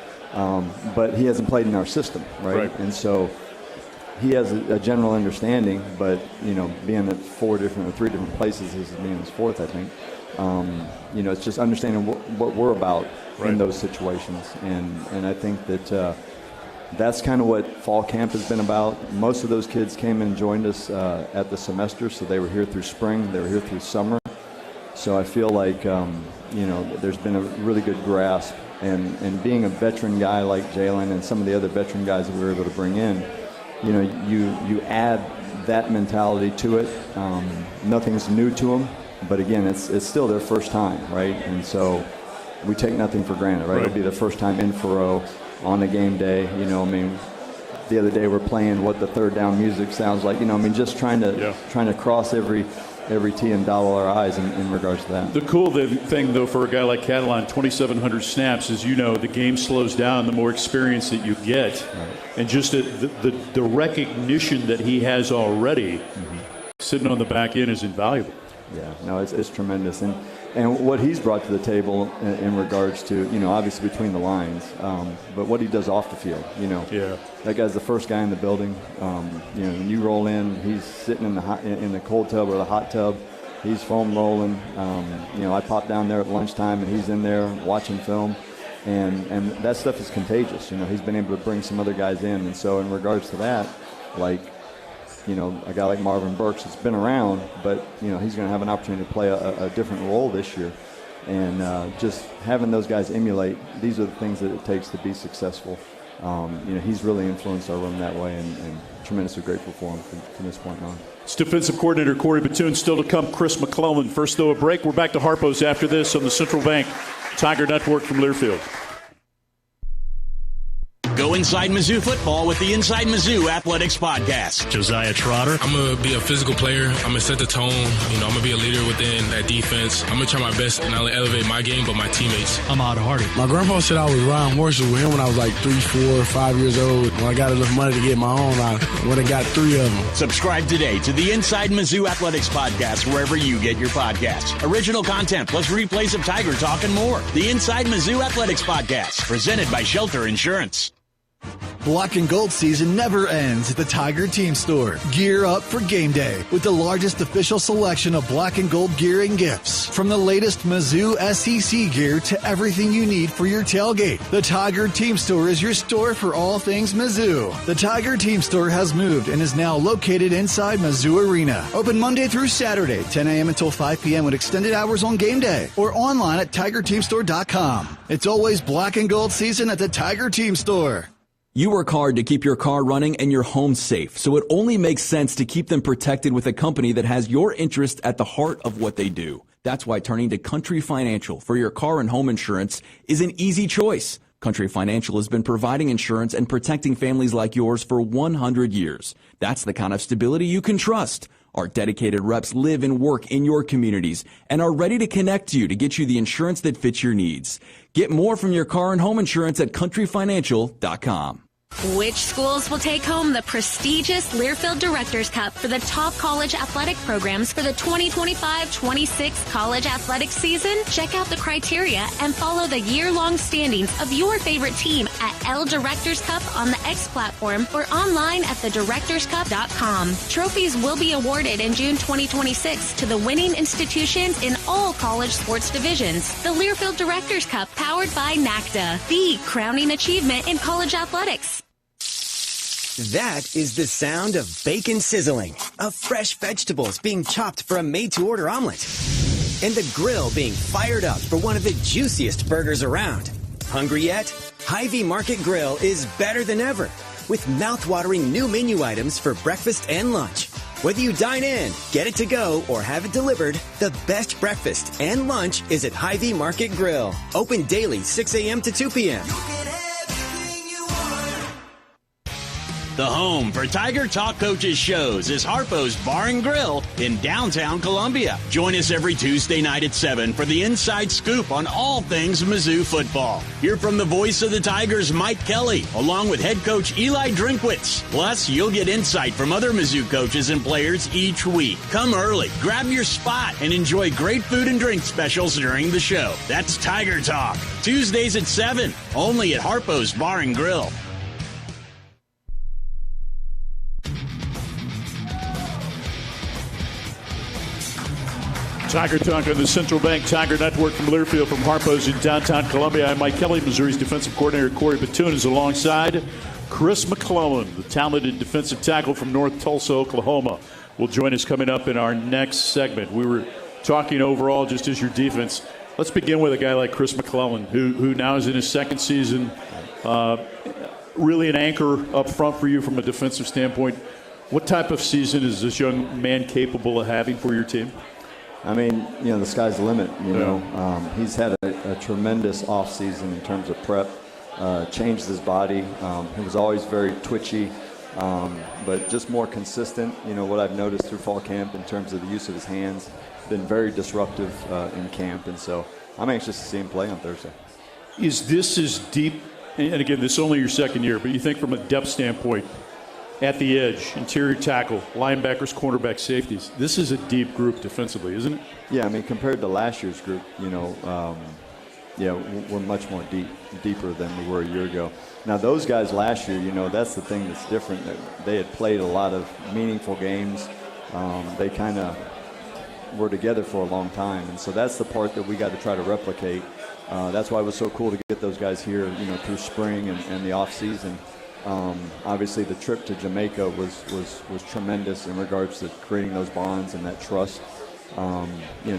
But he hasn't played in our system, right? And so he has a general understanding, but, being at 3 different places, this is being his fourth, I think. It's just understanding what we're about in those situations. And I think that that's kind of what fall camp has been about. Most of those kids came and joined us at the semester, so they were here through spring, they were here through summer. So I feel like, there's been a really good grasp And being a veteran guy like Jalen and some of the other veteran guys that we were able to bring in, you add that mentality to it. Nothing's new to them, but again, it's still their first time, right? And so we take nothing for granted, right? It'll be their first time in Faroe on a game day. The other day we're playing what the third down music sounds like. Just trying to cross every T and dot all our I's in regards to that.
The cool thing, though, for a guy like Catalan, 2,700 snaps, is the game slows down the more experience that you get.
Right.
And just the recognition that he has already sitting on the back end is invaluable.
Yeah, no, it's tremendous. And what he's brought to the table in regards to, obviously between the lines, but what he does off the field,
Yeah.
That guy's the first guy in the building. When you roll in, he's sitting in the cold tub or the hot tub. He's foam rolling. I pop down there at lunchtime, and he's in there watching film. And that stuff is contagious. He's been able to bring some other guys in. And so in regards to that, a guy like Marvin Burks has been around, but, he's going to have an opportunity to play a different role this year. And just having those guys emulate, these are the things that it takes to be successful. He's really influenced our room that way, and tremendously grateful for him from this point on.
It's defensive coordinator Corey Batoon. Still to come, Chris McClellan. First, though, a break. We're back to Harpo's after this on the Central Bank Tiger Network from Learfield.
Go inside Mizzou football with the Inside Mizzou Athletics Podcast.
Josiah Trotter. I'm going to be a physical player. I'm going to set the tone. I'm going to be a leader within that defense. I'm going to try my best to not only elevate my game, but my teammates.
I'm hard-hearted. My grandpa said I was riding horses with him when I was like 3, 4, 5 years old. When I got enough money to get my own, I went and got 3 of them.
Subscribe today to the Inside Mizzou Athletics Podcast wherever you get your podcasts. Original content plus replays of Tiger Talk and more. The Inside Mizzou Athletics Podcast, presented by Shelter Insurance.
Black and gold season never ends at the Tiger Team Store. Gear up for game day with the largest official selection of black and gold gear and gifts. From the latest Mizzou SEC gear to everything you need for your tailgate, the Tiger Team Store is your store for all things Mizzou. The Tiger Team Store has moved and is now located inside Mizzou Arena. Open Monday through Saturday, 10 a.m. until 5 p.m. with extended hours on game day, or online at TigerTeamStore.com. It's always black and gold season at the Tiger Team Store.
You work hard to keep your car running and your home safe, so it only makes sense to keep them protected with a company that has your interest at the heart of what they do. That's why turning to Country Financial for your car and home insurance is an easy choice. Country Financial has been providing insurance and protecting families like yours for 100 years. That's the kind of stability you can trust. Our dedicated reps live and work in your communities and are ready to connect you to get you the insurance that fits your needs. Get more from your car and home insurance at countryfinancial.com.
Which schools will take home the prestigious Learfield Directors Cup for the top college athletic programs for the 2025-26 college athletics season? Check out the criteria and follow the year-long standings of your favorite team at L Directors Cup on the X platform or online at thedirectorscup.com. Trophies will be awarded in June 2026 to the winning institutions in all college sports divisions. The Learfield Directors Cup, powered by NACDA, the crowning achievement in college athletics.
That is the sound of bacon sizzling, of fresh vegetables being chopped for a made-to-order omelet, and the grill being fired up for one of the juiciest burgers around. Hungry yet? Hy-Vee Market Grill is better than ever, with mouth-watering new menu items for breakfast and lunch. Whether you dine in, get it to go, or have it delivered, the best breakfast and lunch is at Hy-Vee Market Grill. Open daily 6 a.m. to 2 p.m.
The home for Tiger Talk Coaches shows is Harpo's Bar and Grill in downtown Columbia. Join us every Tuesday night at 7 for the inside scoop on all things Mizzou football. Hear from the voice of the Tigers, Mike Kelly, along with head coach Eli Drinkwitz. Plus, you'll get insight from other Mizzou coaches and players each week. Come early, grab your spot, and enjoy great food and drink specials during the show. That's Tiger Talk. Tuesdays at 7, only at Harpo's Bar and Grill.
Tiger Talk on the Central Bank Tiger Network from Learfield, from Harpo's in downtown Columbia. I'm Mike Kelly. Missouri's defensive coordinator Corey Batoon is alongside Chris McClellan, the talented defensive tackle from North Tulsa, Oklahoma, will join us coming up in our next segment. We were talking overall, just as your defense Let's begin with a guy like Chris McClellan, who now is in his second season. Really an anchor up front for you from a defensive standpoint. What type of season is this young man capable of having for your team?
I mean, the sky's the limit, He's had a tremendous offseason in terms of prep, changed his body. He was always very twitchy, but just more consistent. What I've noticed through fall camp in terms of the use of his hands, been very disruptive in camp. And so I'm anxious to see him play on Thursday.
Is this as deep, and again, this is only your second year, but you think from a depth standpoint, at the edge, interior tackle, linebackers, cornerbacks, safeties. This is a deep group defensively, isn't it?
Yeah, I mean, compared to last year's group, we're much more deeper than we were a year ago. Now, those guys last year, that's the thing that's different. They had played a lot of meaningful games. They kind of were together for a long time, and so that's the part that we got to try to replicate. That's why it was so cool to get those guys here, through spring and the off season. Obviously, the trip to Jamaica was tremendous in regards to creating those bonds and that trust.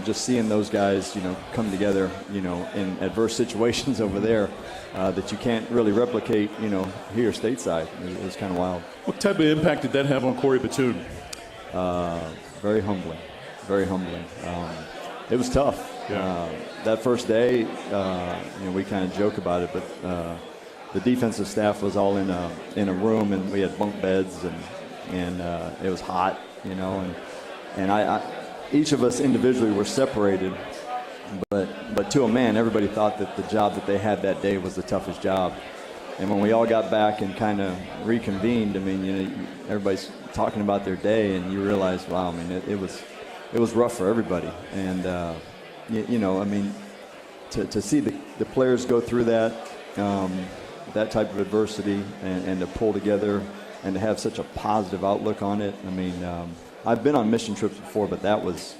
Just seeing those guys, come together, in adverse situations over there that you can't really replicate, here stateside. It was kind of wild.
What type of impact did that have on Corey Batoon?
Very humbling. Very humbling. It was tough.
Yeah.
That first day, we kind of joke about it, but the defensive staff was all in a room, and we had bunk beds, and it was hot, and I each of us individually were separated, but to a man, everybody thought that the job that they had that day was the toughest job. And when we all got back and kind of reconvened, I mean, everybody's talking about their day, and you realize, wow, I mean, it was rough for everybody. And I mean, to see the players go through that type of adversity and to pull together and to have such a positive outlook on it. I mean, I've been on mission trips before, but that was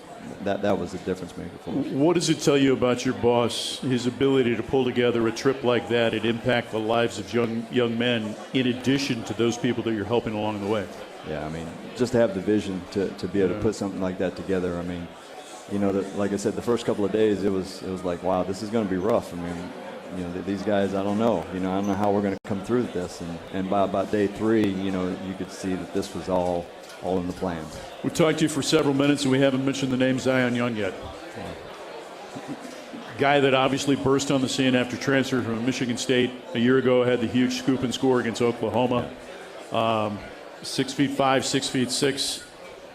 a difference maker for me.
What does it tell you about your boss, his ability to pull together a trip like that and impact the lives of young men in addition to those people that you're helping along the way?
Yeah, I mean, just to have the vision to be able to put something like that together. I mean, like I said, the first couple of days, it was like, wow, this is going to be rough. I mean, these guys, I don't know. I don't know how we're going to come through this. And by about day 3, you could see that this was all in the plans.
We've talked to you for several minutes, and we haven't mentioned the name Zion Young yet. Guy that obviously burst on the scene after transfer from Michigan State a year ago, had the huge scoop and score against Oklahoma. 6'5", 6'6",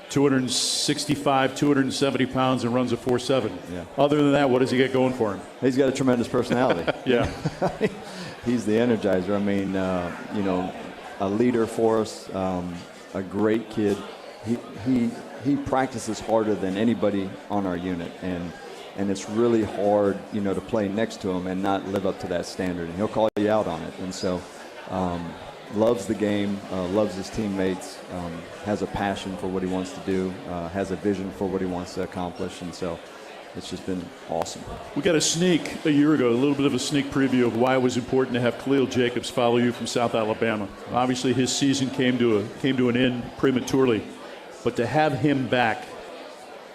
265, 270 pounds, and runs a 4.7.
Yeah.
Other than that, what does he get going for him?
He's got a tremendous personality.
Yeah.
He's the energizer. I mean, a leader for us, a great kid. He practices harder than anybody on our unit, and it's really hard, to play next to him and not live up to that standard. And he'll call you out on it. And so, loves the game, loves his teammates, has a passion for what he wants to do, has a vision for what he wants to accomplish, and so it's just been awesome.
We got a sneak a year ago, a little bit of a sneak preview of why it was important to have Khalil Jacobs follow you from South Alabama. Obviously, his season came to an end prematurely, but to have him back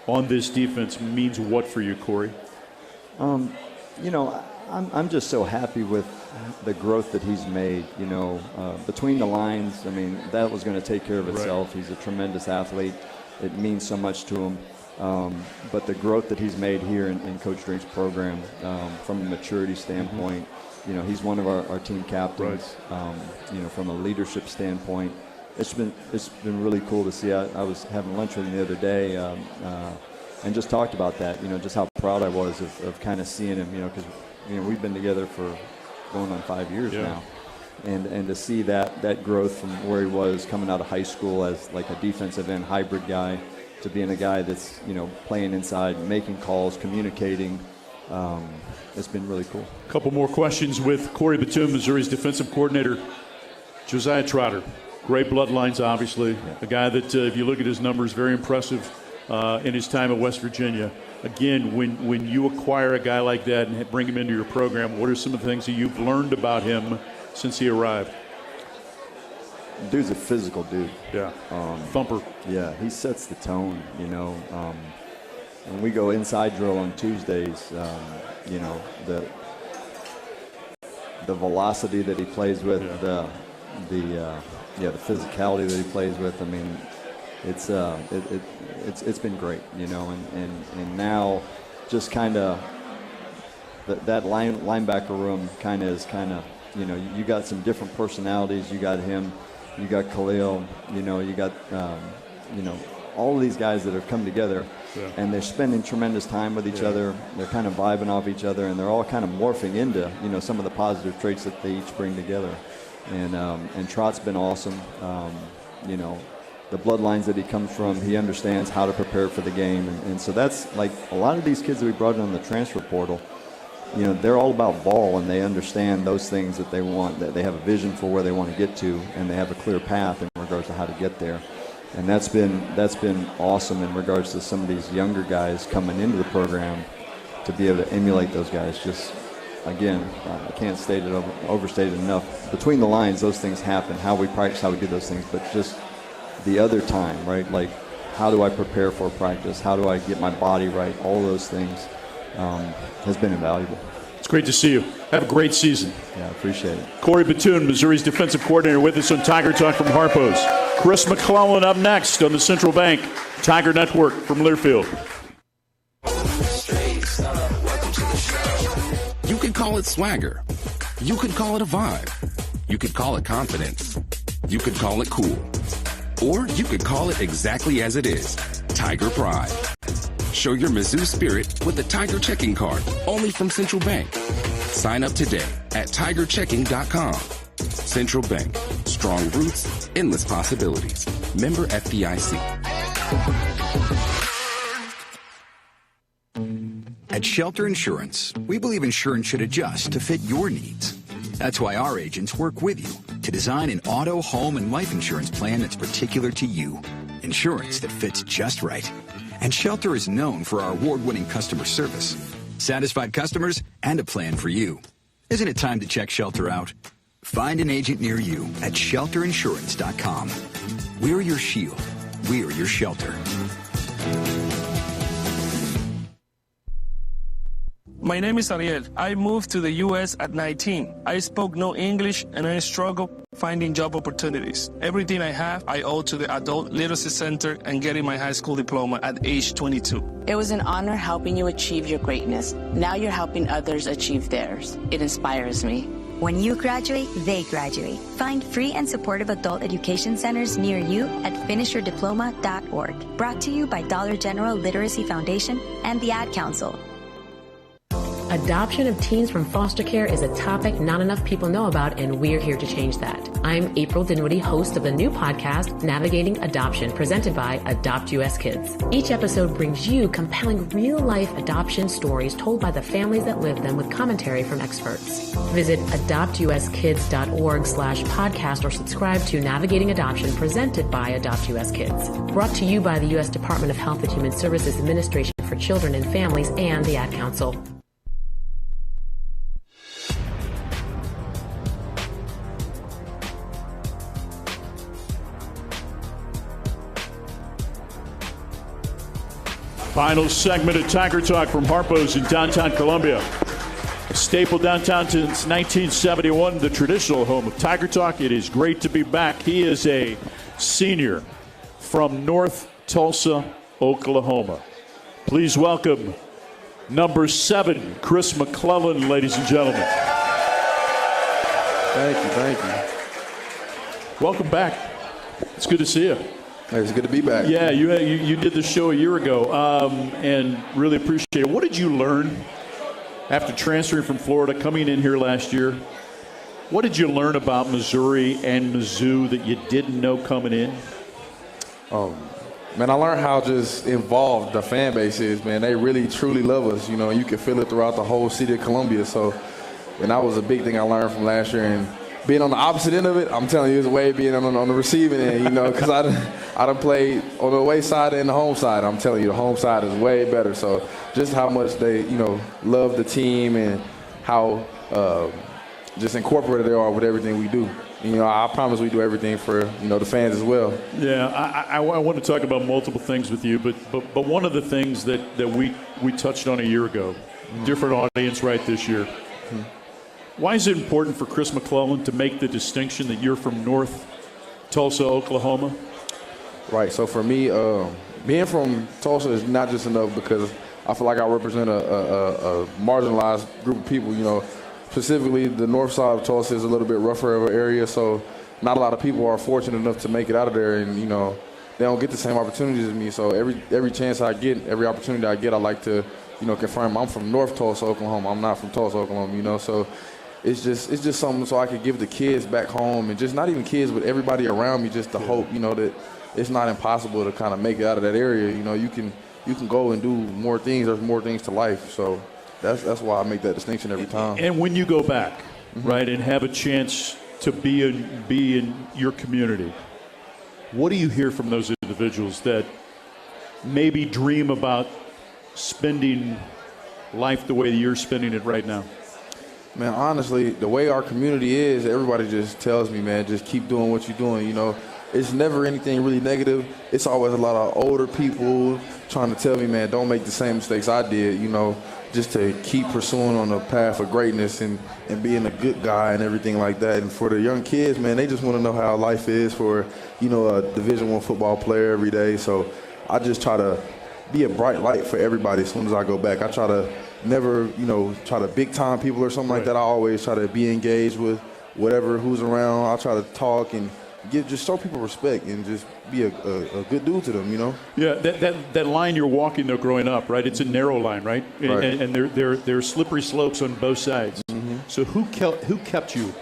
on this defense means what for you, Corey?
I'm just so happy with the growth that he's made, between the lines. I mean, that was going to take care of itself. Right. He's a tremendous athlete. It means so much to him. But the growth that he's made here in Coach Drink's program, from a maturity standpoint, he's one of our team captains. Right. From a leadership standpoint, it's been really cool to see. I was having lunch with him the other day, and just talked about that. Just how proud I was of kind of seeing him. Because we've been together for going on 5 years now, and to see that growth from where he was coming out of high school as like a defensive end hybrid guy to being a guy that's playing inside, making calls, communicating. It's been really cool.
A couple more questions with Corey Batoon, Missouri's defensive coordinator. Josiah Trotter, great bloodlines, obviously.
Yeah.
A guy that, if you look at his numbers, very impressive in his time at West Virginia. Again, when you acquire a guy like that and bring him into your program, what are some of the things that you've learned about him since he arrived?
Dude's a physical dude.
Yeah. Thumper.
Yeah, he sets the tone, when we go inside drill on Tuesdays, you know, the velocity that he plays with, the physicality that he plays with. I mean, it's been great, you know, and now just kind of that linebacker room is you know, you got some different personalities. You got him, you got Khalil, you know, you got you know, all of these guys that have come together, and they're spending tremendous time with each other. They're kind of vibing off each other, and they're all kind of morphing into, you know, some of the positive traits that they each bring together. And Trot's been awesome. You know, the bloodlines that he comes from, he understands how to prepare for the game, and so that's like a lot of these kids that we brought in on the transfer portal. You know, they're all about ball, and they understand those things that they want. That they have a vision for where they want to get to, and they have a clear path in regards to how to get there. And that's been awesome in regards to some of these younger guys coming into the program to be able to emulate those guys. Just again, I can't overstate it enough. Between the lines, those things happen. How we practice, how we do those things, but just the other time, right? Like, how do I prepare for practice? How do I get my body right? All those things has been invaluable.
It's great to see you. Have a great season.
Yeah, I appreciate it.
Corey Batoon, Missouri's defensive coordinator, with us on Tiger Talk from Harpo's. Chris McClellan up next on the Central Bank Tiger Network from Learfield.
You could call it swagger. You could call it a vibe. You could call it confidence. You could call it cool. Or you could call it exactly as it is, Tiger Pride. Show your Mizzou spirit with the Tiger Checking Card, only from Central Bank. Sign up today at tigerchecking.com. Central Bank. Strong roots, endless possibilities. Member FDIC.
At Shelter Insurance, we believe insurance should adjust to fit your needs. That's why our agents work with you to design an auto, home, and life insurance plan that's particular to you. Insurance that fits just right. And Shelter is known for our award-winning customer service, satisfied customers, and a plan for you. Isn't it time to check Shelter out? Find an agent near you at shelterinsurance.com. We're your shield. We're your shelter.
My name is Ariel. I moved to the U.S. at 19. I spoke no English and I struggled finding job opportunities. Everything I have, I owe to the Adult Literacy Center and getting my high school diploma at age 22.
It was an honor helping you achieve your greatness. Now you're helping others achieve theirs. It inspires me.
When you graduate, they graduate. Find free and supportive adult education centers near you at finishyourdiploma.org. Brought to you by Dollar General Literacy Foundation and the Ad Council.
Adoption of teens from foster care is a topic not enough people know about, and we're here to change that. I'm April Dinwiddie, host of the new podcast, Navigating Adoption, presented by Adopt US Kids. Each episode brings you compelling real-life adoption stories told by the families that live them with commentary from experts. Visit adoptuskids.org/podcast or subscribe to Navigating Adoption, presented by Adopt US Kids. Brought to you by the U.S. Department of Health and Human Services Administration for Children and Families and the Ad Council.
Final segment of Tiger Talk from Harpo's in downtown Columbia. A staple downtown since 1971, the traditional home of Tiger Talk. It is great to be back. He is a senior from North Tulsa, Oklahoma. Please welcome number 7, Chris McClellan, ladies and gentlemen.
Thank you.
Welcome back. It's good to see you.
It's good to be back.
Yeah, you did the show a year ago, and really appreciate it. What did you learn after transferring from Florida, coming in here last year? What did you learn about Missouri and Mizzou that you didn't know coming in?
Man, I learned how just involved the fan base is, man. They really, truly love us. You know, you can feel it throughout the whole city of Columbia. So, and that was a big thing I learned from last year. And being on the opposite end of it, I'm telling you, it's way being on the receiving end, you know, because I done played on the away side and the home side. I'm telling you, the home side is way better. So just how much they, you know, love the team and how just incorporated they are with everything we do. I promise we do everything for, the fans as well.
Yeah, I want to talk about multiple things with you, but one of the things that we touched on a year ago, different audience right this year. Why is it important for Chris McClellan to make the distinction that you're from North Tulsa, Oklahoma?
Right, so for me, being from Tulsa is not just enough because I feel like I represent a marginalized group of people, Specifically, the north side of Tulsa is a little bit rougher of an area, so not a lot of people are fortunate enough to make it out of there, and they don't get the same opportunities as me. So every chance I get, every opportunity I get, I like to, confirm I'm from North Tulsa, Oklahoma. I'm not from Tulsa, Oklahoma. So it's just something so I could give the kids back home, and just not even kids, but everybody around me, just the hope, that it's not impossible to kind of make it out of that area. You can go and do more things. There's more things to life. So. That's why I make that distinction every time.
And when you go back, right, and have a chance to be in your community, what do you hear from those individuals that maybe dream about spending life the way you're spending it right now?
Man, honestly, the way our community is, everybody just tells me, man, just keep doing what you're doing, It's never anything really negative. It's always a lot of older people trying to tell me, man, don't make the same mistakes I did, just to keep pursuing on the path of greatness and being a good guy and everything like that. And for the young kids, man, they just want to know how life is for, a Division I football player every day. So I just try to be a bright light for everybody as soon as I go back. I try to never, try to big time people or something like that. I always try to be engaged with who's around. I try to talk and just show people respect and just be a good dude to them,
Yeah, that line you're walking though growing up, right? It's a narrow line, right? And there are slippery slopes on both sides. So who kept you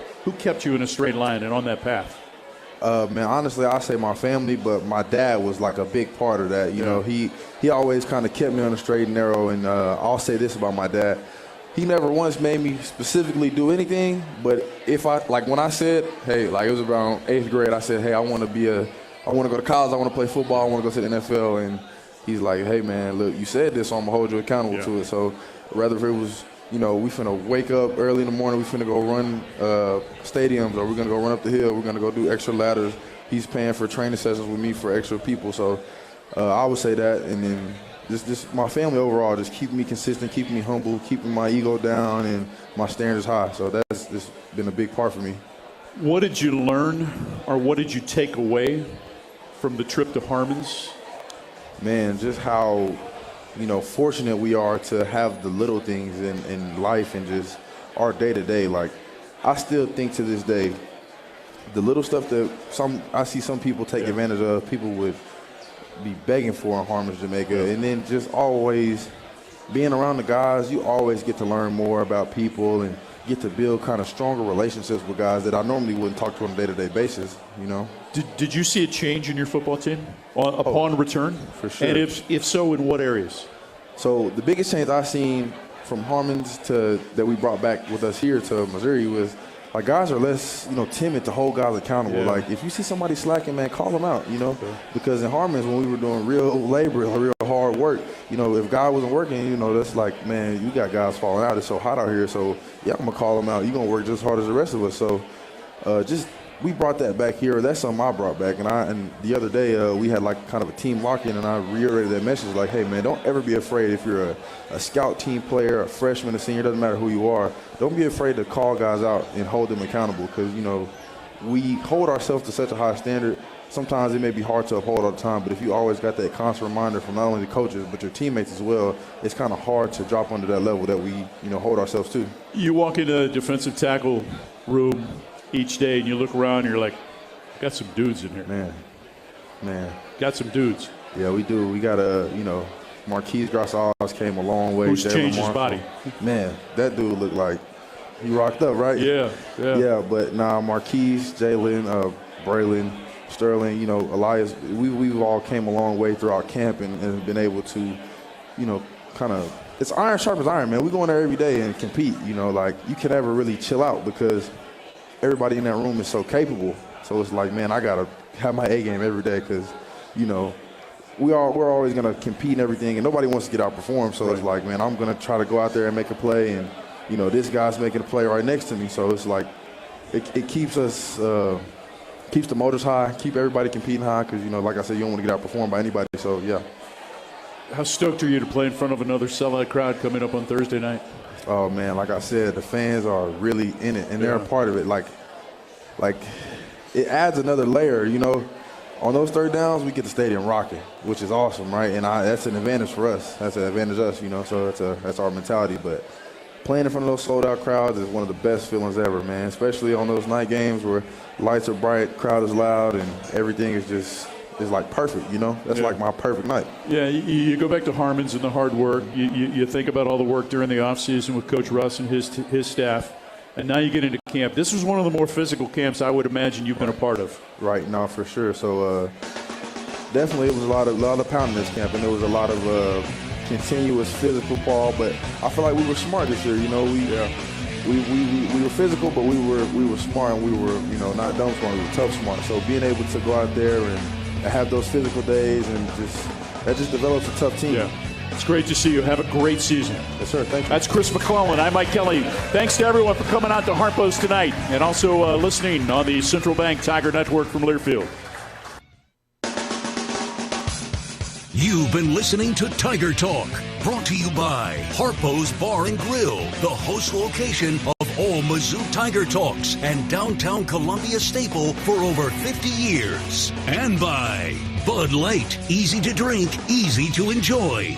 in a straight line and on that path?
Man, honestly, I say my family, but my dad was like a big part of that. He always kind of kept me on the straight and narrow. And I'll say this about my dad. He never once made me specifically do anything, but when I said, hey, like it was around 8th grade, I said, hey, I want to go to college, I want to play football, I want to go to the NFL, and he's like, hey, man, look, you said this, so I'm going to hold you accountable to it. So whether it was, we finna wake up early in the morning, we finna go run stadiums, or we're going to go run up the hill, we're going to go do extra ladders. He's paying for training sessions with me for extra people, so I would say that, and then just my family overall just keeping me consistent, keeping me humble, keeping my ego down, and my standards high. So that's just been a big part for me.
What did you learn, or what did you take away from the trip to Harmons?
Man, just how, fortunate we are to have the little things in life and just our day-to-day. Like, I still think to this day, the little stuff that I see some people take advantage of, people would be begging for in Harmons, Jamaica, and then just always being around the guys, you always get to learn more about people and get to build kind of stronger relationships with guys that I normally wouldn't talk to on a day-to-day basis,
Did you see a change in your football team upon return?
For sure.
And if so, in what areas?
So the biggest change I seen from Harmons that we brought back with us here to Missouri was, like, guys are less, timid to hold guys accountable. Yeah. Like, if you see somebody slacking, man, call them out, Because in Harmons, when we were doing real labor, real hard work, if guy wasn't working, that's like, man, you got guys falling out. It's so hot out here. So, yeah, I'm going to call them out. You're going to work just as hard as the rest of us. So, we brought that back here. That's something I brought back. And the other day, we had like kind of a team lock-in, and I reiterated that message like, hey, man, don't ever be afraid if you're a scout team player, a freshman, a senior, doesn't matter who you are. Don't be afraid to call guys out and hold them accountable because, we hold ourselves to such a high standard. Sometimes it may be hard to uphold all the time, but if you always got that constant reminder from not only the coaches but your teammates as well, it's kind of hard to drop under that level that we, hold ourselves to.
You walk into a defensive tackle room each day and you look around and you're like, got some dudes in here.
Man.
Got some dudes.
Yeah, we do. We got Marquise Grassals came a long way.
Who's changed his body?
Man, that dude looked like he rocked up, right?
Yeah.
Yeah, but Marquise, Jalen, Braylon, Sterling, Elias, we've all came a long way throughout camp and been able to, kind of, it's iron sharp as iron, man. We go in there every day and compete, like you can never really chill out because everybody in that room is so capable. So it's like, man, I got to have my A game every day because, we're always going to compete and everything, and nobody wants to get outperformed. So It's like, man, I'm going to try to go out there and make a play, and, this guy's making a play right next to me. So it's like it keeps us keeps the motors high, keep everybody competing high because, like I said, you don't want to get outperformed by anybody. So, yeah. How stoked are you to play in front of another sellout crowd coming up on Thursday night? Oh, man, like I said, the fans are really in it, and they're a part of it. Like it adds another layer, On those third downs, we get the stadium rocking, which is awesome, right? And that's an advantage for us. That's an advantage to us, so that's our mentality. But playing in front of those sold-out crowds is one of the best feelings ever, man, especially on those night games where lights are bright, crowd is loud, and everything is like perfect, That's like my perfect night. Yeah, you go back to Harmon's and the hard work. You think about all the work during the offseason with Coach Russ and his staff, and now you get into camp. This was one of the more physical camps I would imagine you've been a part of. Right, no, for sure. So definitely it was a lot of pounding this camp, and there was a lot of continuous physical ball, but I feel like we were smart this year. We were physical, but we were smart, and we were not dumb smart. We were tough smart. So being able to go out there and have those physical days and that just develops a tough team. Yeah. It's great to see you. Have a great season. Yes, sir. Thank you. That's Chris McClellan. I'm Mike Kelly. Thanks to everyone for coming out to Harpo's tonight and also listening on the Central Bank Tiger Network from Learfield.
You've been listening to Tiger Talk, brought to you by Harpo's Bar and Grill, the host location of all Mizzou Tiger Talks and downtown Columbia staple for over 50 years. And by Bud Light, easy to drink, easy to enjoy.